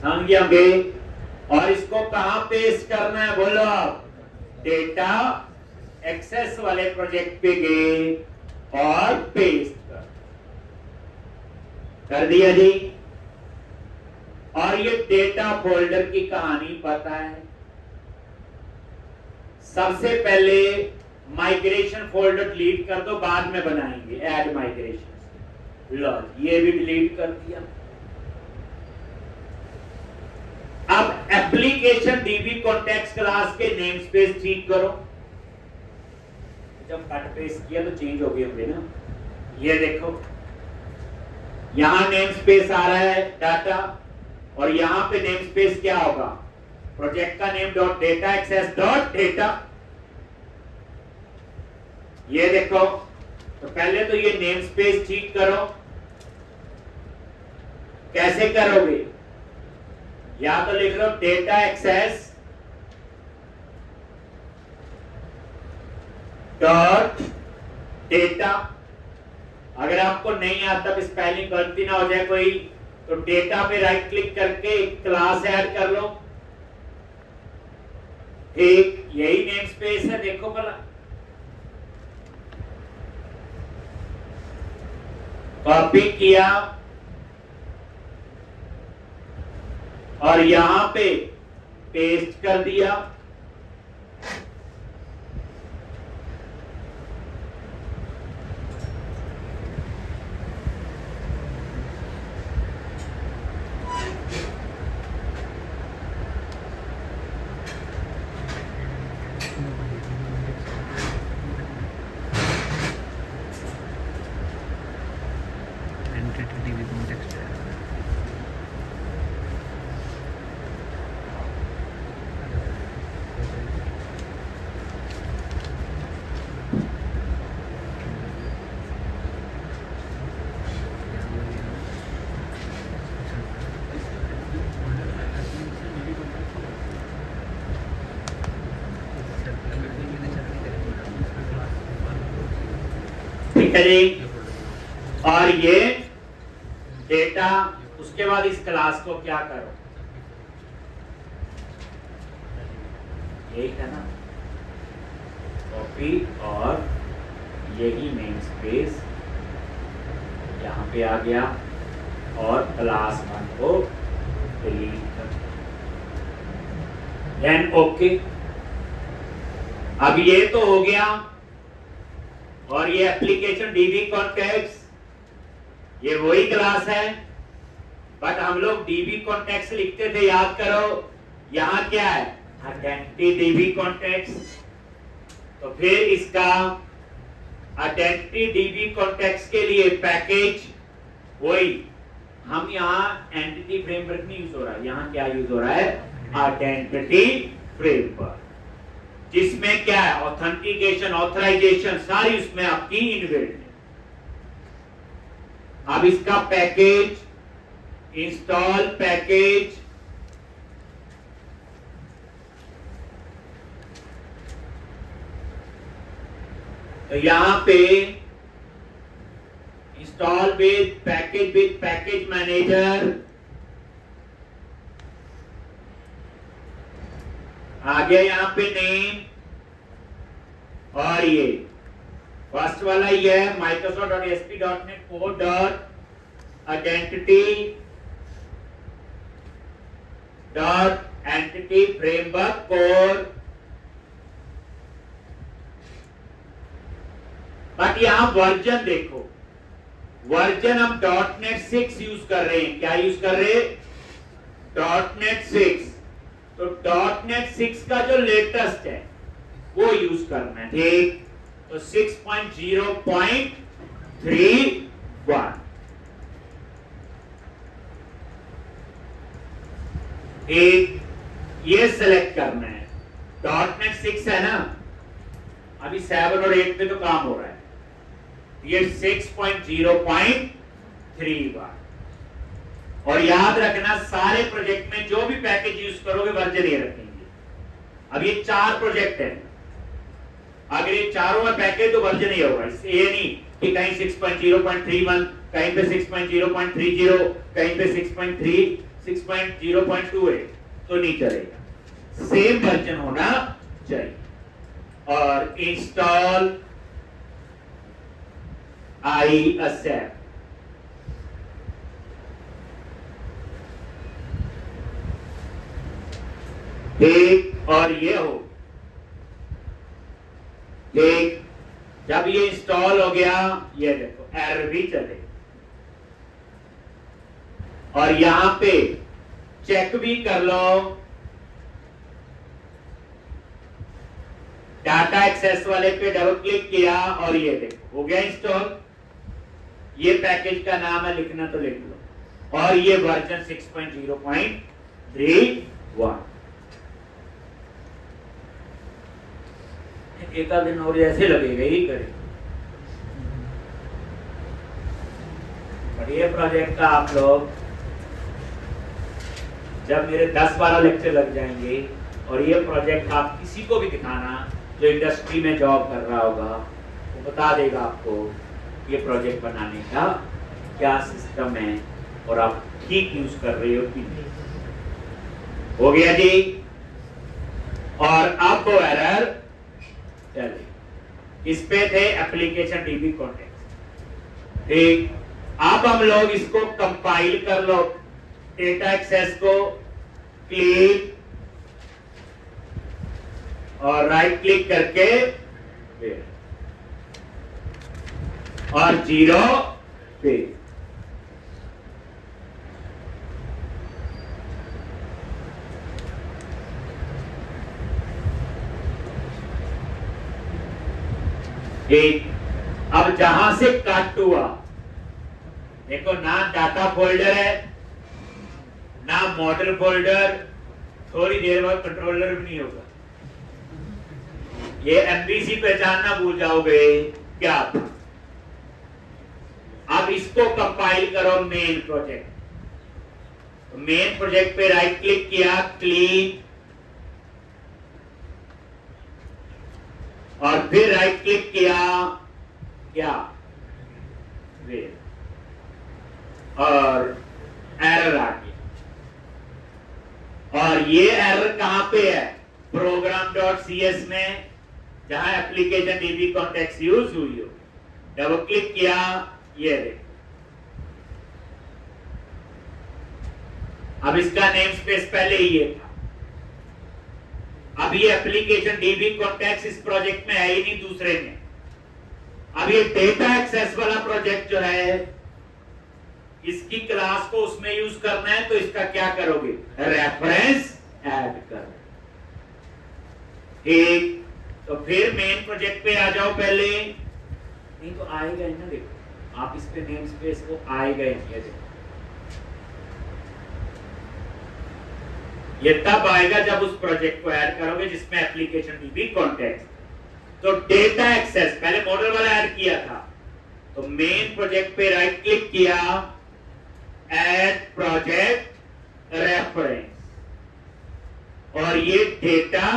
समझिए? और इसको कहां पेस्ट करना है बोलो आप? डेटा एक्सेस वाले प्रोजेक्ट पे गए और पेस्ट कर दिया जी। और ये डेटा फोल्डर की कहानी पता है। सबसे पहले माइग्रेशन फोल्डर डिलीट कर दो, बाद में बनाएंगे ऐड माइग्रेशन। लो ये भी डिलीट कर दिया। अब एप्लीकेशन डीबी कॉन्टेक्स्ट क्लास के नेम स्पेस ठीक करो। जब कट पेस्ट किया तो चेंज हो गए होंगे ना। ये देखो यहां नेम स्पेस आ रहा है डाटा, और यहां पे नेम स्पेस क्या होगा? प्रोजेक्ट का name dot data access dot data. ये देखो, तो पहले तो ये नेम स्पेस ठीक करो। कैसे करोगे? या तो लिख लो डेटा एक्सेस डॉट डेटा। अगर आपको नहीं आता, स्पेलिंग गलती ना हो जाए कोई, तो डेटा पे राइट क्लिक करके एक क्लास ऐड कर लो। एक यही नेम स्पेस है, देखो भला। कॉपी किया और यहां पे पेस्ट कर दिया। ठीक है जी। और ये डेटा, उसके बाद इस क्लास को क्या करो, यही था ना, कॉपी और यही नेम स्पेस यहाँ पे आ गया और क्लास 1 को डिलीट कर, देन ओके। अब ये तो हो गया। और ये एप्लीकेशन डीबी कॉन्टेक्ट्स, ये वही क्लास है, बट हम लोग डीबी कॉन्टेक्ट्स लिखते थे, याद करो। यहां क्या है, आइडेंटिटी डीबी कॉन्टेक्ट्स। तो फिर इसका आइडेंटिटी डीबी कॉन्टेक्ट्स के लिए पैकेज वही, हम यहाँ एंटिटी फ्रेमवर्क नहीं यूज हो रहा है, यहाँ क्या यूज हो रहा है, आइडेंटिटी फ्रेमवर्क, जिसमें क्या है, ऑथेंटिकेशन, ऑथराइजेशन सारी उसमें आपकी इनबिल्ट है। अब इसका पैकेज, इंस्टॉल पैकेज, तो यहां पे इंस्टॉल विद पैकेज मैनेजर, आ गया यहां पे नेम, और ये फर्स्ट वाला ये है microsoft.asp.NET Core.Identity Framework Core। But यहां वर्जन देखो, वर्जन हम .NET 6 यूज कर रहे हैं। क्या यूज कर रहे हैं, .NET 6। तो .NET 6 का जो लेटेस्ट है वो यूज करना है, ठीक। तो 6.0.31 एक ये सिलेक्ट करना है। .NET 6 है ना, अभी 7 और 8 पे तो काम हो रहा है, ये 6.0.31। और याद रखना सारे प्रोजेक्ट में जो भी पैकेज यूज करोगे वर्जन ये रखेंगे। अब ये 4 प्रोजेक्ट है, अगर ये चारों में पैकेज तो वर्जन ही होगा, ये नहीं कि कहीं 6.0.31, कहीं पे 6.0.30, कहीं पे 6.0.28, तो नहीं चलेगा, सेम वर्जन होना चाहिए। और इंस्टॉल आई एक्सेप्ट, ठीक। और ये हो, ठीक। जब ये इंस्टॉल हो गया, ये देखो एरर भी चले, और यहां पे चेक भी कर लो, डाटा एक्सेस वाले पे डबल क्लिक किया और ये देखो हो गया इंस्टॉल। ये पैकेज का नाम है, लिखना तो लिख लो, और ये वर्जन 6.0.31। एक आध दिन और ऐसे लगेगा ही करे, पर ये प्रोजेक्ट का आप लोग जब मेरे 10-12 लेक्चर लग जाएंगे, और ये प्रोजेक्ट आप किसी को भी दिखाना जो इंडस्ट्री में जॉब कर रहा होगा, वो बता देगा आपको ये प्रोजेक्ट बनाने का क्या सिस्टम है और आप ठीक यूज कर रहे हो कि नहीं। हो गया जी। और अब वो एरर चले, इस पे थे एप्लीकेशन डीबी कॉन्टेक्स्ट, ठीक। अब हम लोग इसको कंपाइल कर लो, डेटा एक्सेस को क्लिक और राइट क्लिक करके और 0 पे एक। अब जहां से कट हुआ, देखो ना डाटा फोल्डर है ना मॉडल फोल्डर, थोड़ी देर बाद कंट्रोलर भी नहीं होगा। ये एमबीसी पहचानना भूल जाओगे क्या। अब इसको कंपाइल करो मेन प्रोजेक्ट, तो मेन प्रोजेक्ट पे राइट क्लिक किया, क्लीन, और फिर राइट क्लिक किया क्या और एरर आ गया। और ये एरर कहां पे है? program.cs में, जहां एप्लीकेशन डीबी कॉन्टेक्स्ट यूज हुई हो। डबल क्लिक किया, ये देखो। अब इसका नेम स्पेस पहले ही ये था। अब ये एप्लीकेशन डीबी कॉन्टेक्स्ट इस प्रोजेक्ट में है ही नहीं, दूसरे में। अब ये डेटा एक्सेस वाला प्रोजेक्ट जो है, इसकी क्लास को उसमें यूज करना है, तो इसका क्या करोगे? रेफरेंस ऐड कर। ठीक, तो फिर मेन प्रोजेक्ट पे आ जाओ पहले। नहीं तो आएगा ही ना, देखो आप इस पे नेम स्पेस को आएगा ही नहीं। ये तब आएगा जब उस प्रोजेक्ट को ऐड करोगे जिसमें एप्लीकेशन डीबी कॉन्टेक्स्ट। तो डेटा एक्सेस पहले मॉडल वाला ऐड किया था, तो मेन प्रोजेक्ट पे राइट क्लिक किया, ऐड प्रोजेक्ट रेफरेंस, और ये डेटा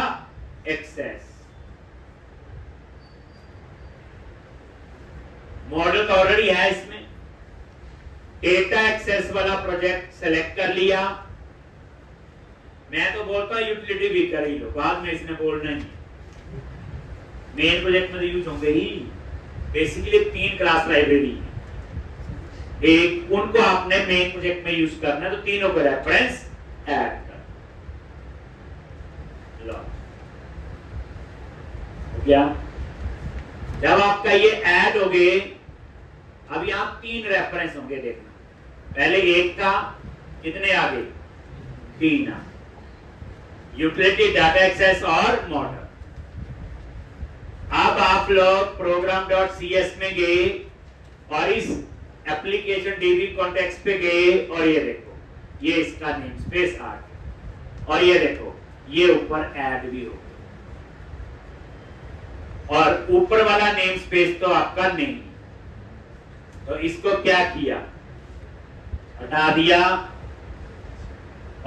एक्सेस। मॉडल तो ऑलरेडी है इसमें। डेटा एक्सेस वाला प्रोजेक्ट सेलेक्ट कर लिया। मैं तो बोलता यूटिलिटी भी कर ही लो, बाद में इसने बोलना नहीं। मेन प्रोजेक्ट में तो यूज होंगे ही। बेसिकली 3 क्लास लाइब्रेरी, एक उनको आपने मेन प्रोजेक्ट में यूज करना है, तो तीनों को रेफरेंस ऐड कर लो। क्या जब आपका ये ऐड हो गए, अब यहां 3 रेफरेंस होंगे। देखना, पहले एक था, कितने आ गए? 3 आ। यूटिलिटी, डाटा एक्सेस और मॉडल। अब आप लोग program.cs में गए और इस एप्लीकेशन डीबी कॉन्टेक्स्ट पे गए, और ये देखो ये इसका नेम स्पेस आ गया, और ये देखो ये ऊपर ऐड भी हो गया। और ऊपर वाला नेम स्पेस तो आपका नहीं, तो इसको क्या किया? हटा दिया,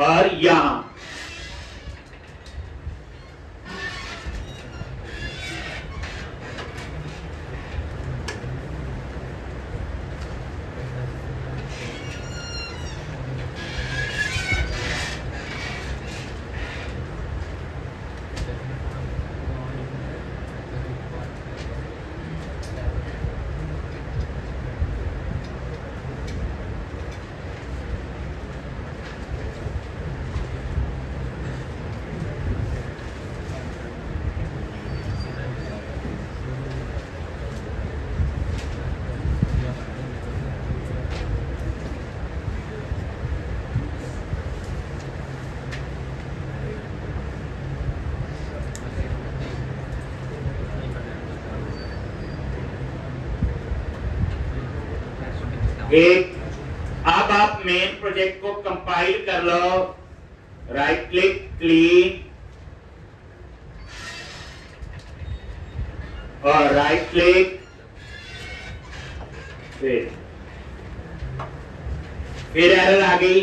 और यहां एक, अब आप मेन प्रोजेक्ट को कंपाइल कर लो। राइट क्लिक, क्लीन, और राइट क्लिक, फिर एरर आ गई।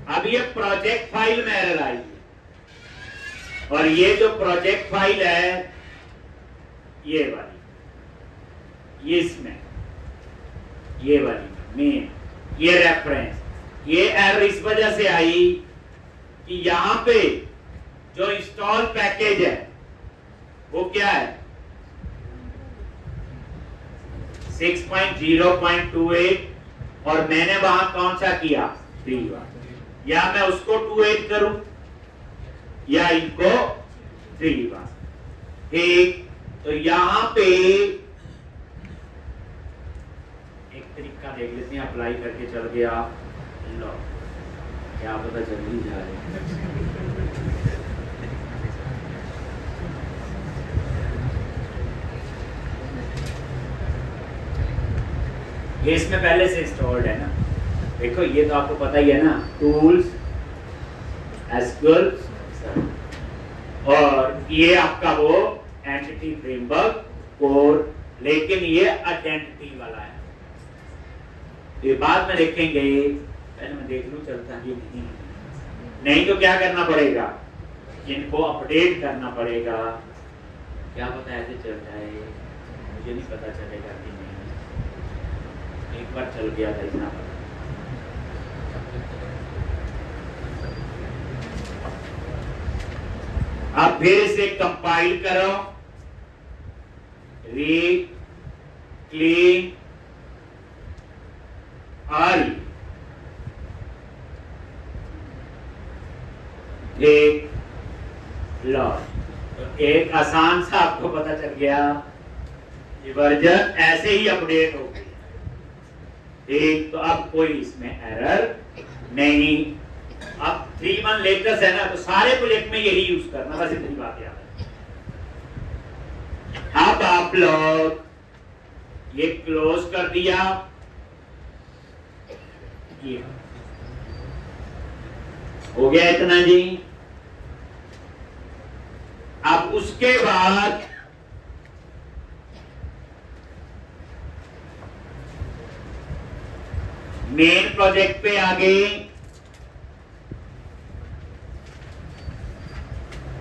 अब ये प्रोजेक्ट फाइल में एरर आई है, और ये जो प्रोजेक्ट फाइल है, ये वाली, ये इसमें, ये वाली मेन, ये रेफरेंस, ये एरर इस वजह से आई कि यहां पे जो इंस्टॉल पैकेज है वो क्या है? 6.0.28, और मैंने वहां कौन सा किया? 3 या मैं उसको 28 करूं, या इनको 3। ठीक, तो यहां पे तरीका देख लेते हैं। अप्लाई करके चल गया, लो क्या पता चल ही जाए। ये इसमें पहले से इंस्टॉल्ड है ना, देखो ये तो आपको पता ही है ना, टूल्स, एसक्यूएल, और ये आपका वो एंटिटी फ्रेमवर्क कोर, लेकिन ये आइडेंटिटी वाला है। ये बाद में देखेंगे, पहले मैं देख लूं चलता है नहीं तो क्या करना पड़ेगा? इनको अपडेट करना पड़ेगा। क्या पता ऐसे चल जाए, मुझे नहीं पता चलेगा कि नहीं। एक बार चल गया था इतना। अब फिर इसे कंपाइल करो, रीड, क्लीन और एक लॉस। तो एक आसान सा आपको पता चल गया, ये वर्जन ऐसे ही अपडेट हो गई। एक तो अब कोई इसमें एरर नहीं। अब 3 मंथ लेटेस्ट है ना, तो सारे प्रोजेक्ट में यही यूज करना, बस इतनी बात याद है। अब आप लोग ये क्लोज कर दिया, ये हो गया इतना जी। अब उसके बाद मेन प्रोजेक्ट पे आ गए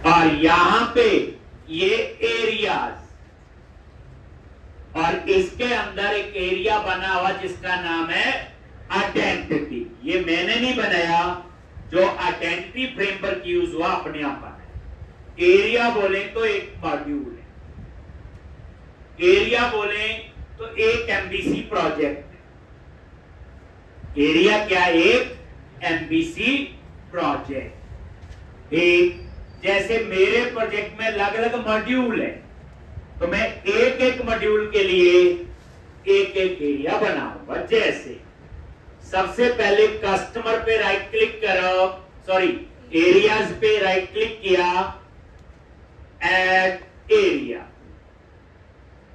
और यहां पे ये एरियाज, और इसके अंदर एक एरिया बना हुआ जिसका नाम है आइडेंटिटी। ये मैंने नहीं बनाया, जो आइडेंटिटी फ्रेमवर्क यूज हुआ अपने आप बना। एरिया बोले तो एक मॉड्यूल है, एरिया बोले तो एक एमबीसी प्रोजेक्ट है। एरिया क्या? एक एमबीसी प्रोजेक्ट। एक जैसे मेरे प्रोजेक्ट में अलग अलग मॉड्यूल है, तो मैं एक एक मॉड्यूल के लिए एक एक एरिया बनाऊंगा। जैसे सबसे पहले कस्टमर पे राइट क्लिक करो, सॉरी एरियाज पे राइट क्लिक किया, ऐड एरिया,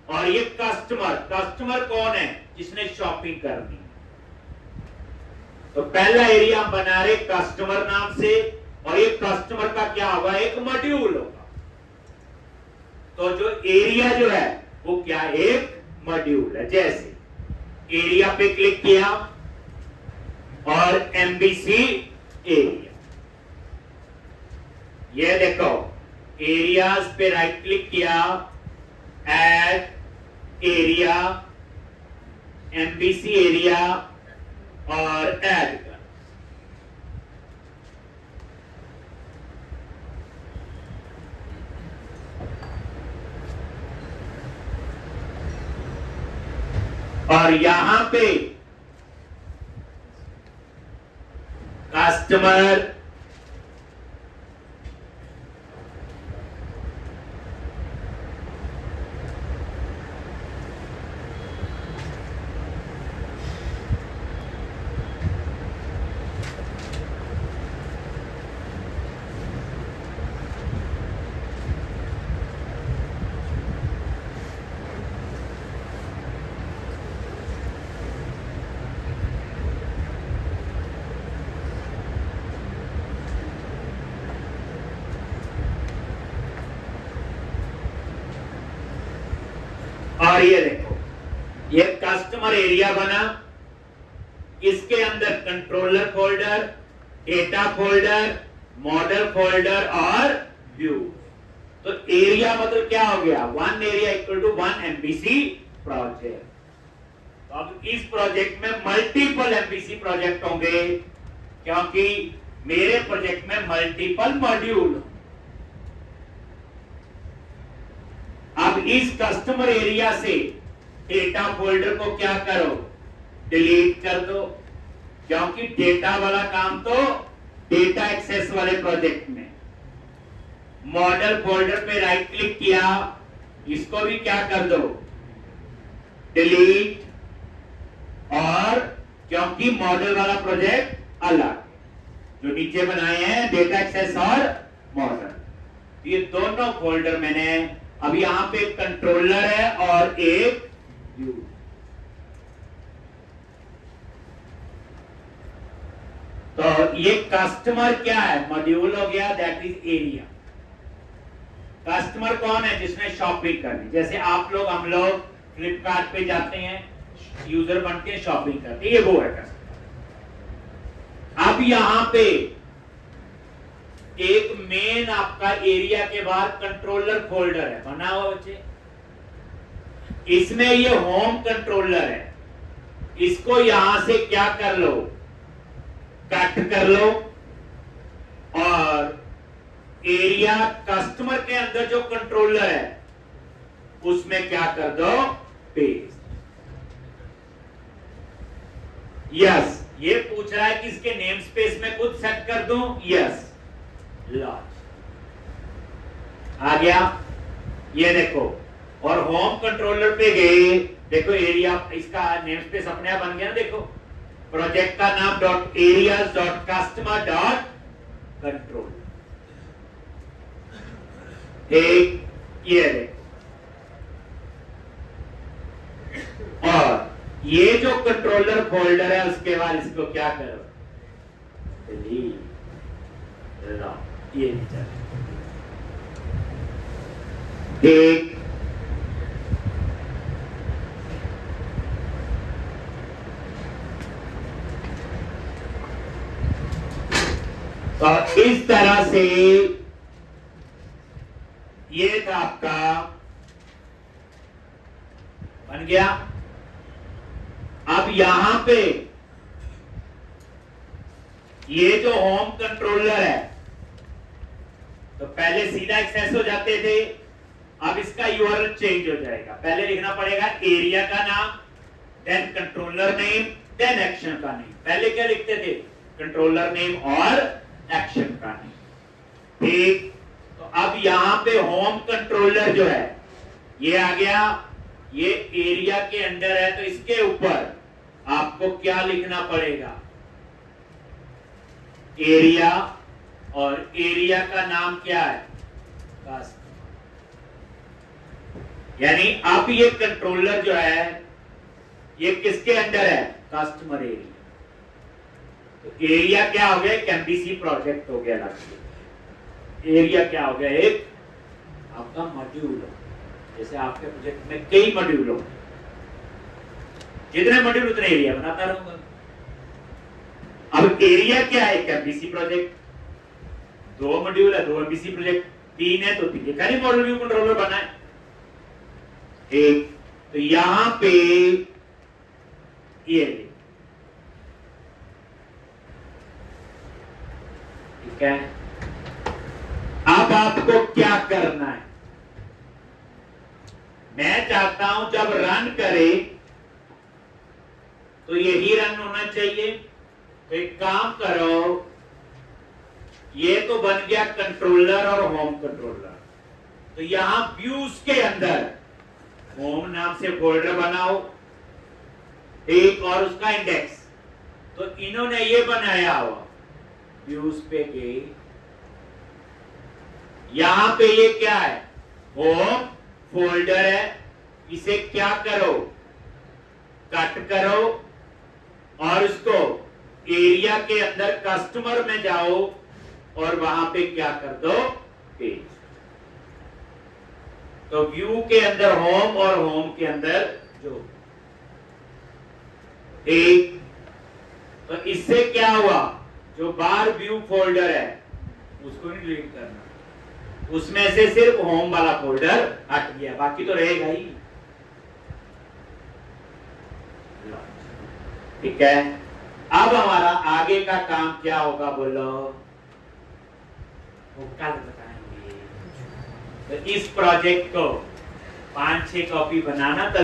और ये कस्टमर कौन है? जिसने शॉपिंग करनी। तो पहला एरिया हम बना रहे कस्टमर नाम से, और ये कस्टमर का क्या होगा? एक मॉड्यूल होगा। तो जो एरिया जो है वो क्या? एक मॉड्यूल है। जैसे एरिया पे क्लिक किया और एमबीसी एरिया, ये देखो एरियाज पे राइट क्लिक किया, ऐड एरिया, एमबीसी एरिया और ऐड कर। और यहां पे कस्टमर और ये देखो ये कस्टमर एरिया बना, इसके अंदर controller folder, data folder, model folder और व्यू। तो एरिया मतलब क्या हो गया? 1 area equal to 1 MVC project. तो अब इस प्रोजेक्ट में मल्टीपल एमबीसी प्रोजेक्ट होंगे, क्योंकि मेरे प्रोजेक्ट में मल्टीपल मॉड्यूल। अब इस कस्टमर एरिया से डेटा फोल्डर को क्या करो? डिलीट कर दो, क्योंकि डेटा वाला काम तो डेटा एक्सेस वाले प्रोजेक्ट में। मॉडल फोल्डर पे राइट क्लिक किया, इसको भी क्या कर दो? डिलीट, और क्योंकि मॉडल वाला प्रोजेक्ट अलग, जो नीचे बनाए हैं डेटा एक्सेस और मॉडल, ये दोनों फोल्डर मैंने, अब यहां पे कंट्रोलर है और एक व्यू। तो ये कस्टमर क्या है? मॉड्यूल हो गया, दैट इज एरिया। कस्टमर कौन है? जिसने शॉपिंग करनी। जैसे आप लोग, हम लोग फ्लिपकार्ट पे जाते हैं, यूजर बन के शॉपिंग करते हैं, ये वो है कस्टमर। अब यहां पे एक मेन आपका एरिया के बाद कंट्रोलर फोल्डर है बना हुआ बच्चे, इसमें ये होम कंट्रोलर है, इसको यहां से क्या कर लो, कट कर लो और एरिया कस्टमर के अंदर जो कंट्रोलर है उसमें क्या कर दो, पेस्ट। यस, ये पूछ रहा है कि इसके नेम स्पेस में खुद सेट कर दूं, यस, लॉन्च आ गया। ये देखो, और होम कंट्रोलर पे गए, देखो एरिया, इसका नेम स्पेस अपने आप बन गया ना। देखो प्रोजेक्ट का नाम dot areas dot customer dot control, एक ये देखो। और ये जो कंट्रोलर फोल्डर है उसके बाद इसको क्या करो, ये नहीं चले, ठीक। तो इस तरह से ये था आपका, बन गया। अब यहां पे ये जो होम कंट्रोलर है, तो पहले सीधा एक्सेस हो जाते थे, अब इसका यूआरएल चेंज हो जाएगा। पहले लिखना पड़ेगा एरिया का नाम, then controller name, then action का नेम। पहले क्या लिखते थे, कंट्रोलर नेम और एक्शन का नेम, ठीक। तो अब यहां पे होम कंट्रोलर जो है ये आ गया, ये एरिया के अंदर है, तो इसके ऊपर आपको क्या लिखना पड़ेगा, एरिया, और एरिया का नाम क्या है, कस्टमर। यानी अब ये कंट्रोलर जो है ये किसके अंदर है, कस्टमर एरिया। तो एरिया क्या हो गया, एक एमबीसी प्रोजेक्ट हो गया। एरिया क्या हो गया, एक आपका मॉड्यूल। जैसे आपके प्रोजेक्ट में कई मॉड्यूल हो, जितने मॉड्यूल उतने एरिया बनाता रहूंगा। अब एरिया क्या है, एक एमबीसी प्रोजेक्ट। 2 मॉड्यूल है, 2 एमबीसी प्रोजेक्ट, 3 है तो 3 खाली मॉडल व्यू कंट्रोलर बनाए, एक। तो यहां पे ये ठीक है। अब आपको क्या करना है, मैं चाहता हूं जब रन करे तो यही रन होना चाहिए। तो एक काम करो, ये तो बन गया कंट्रोलर और होम कंट्रोलर। तो यहां व्यूज के अंदर होम नाम से फोल्डर बनाओ, एक, और उसका इंडेक्स। तो इन्होंने ये बनाया हुआ, व्यूज पे गए, यहां पे ये क्या है, होम फोल्डर है। इसे क्या करो, कट करो और इसको एरिया के अंदर कस्टमर में जाओ और वहां पे क्या कर दो, पेज। तो व्यू के अंदर होम और होम के अंदर जो, एक। तो इससे क्या हुआ, जो बाहर व्यू फोल्डर है उसको नहीं डिलीट करना, उसमें से सिर्फ होम वाला फोल्डर हट गया, बाकी तो रहेगा ही, ठीक है। अब हमारा आगे का काम क्या होगा, बोलो, वो कल बताएंगे। तो इस प्रोजेक्ट को 5-6 कॉपी बनाना।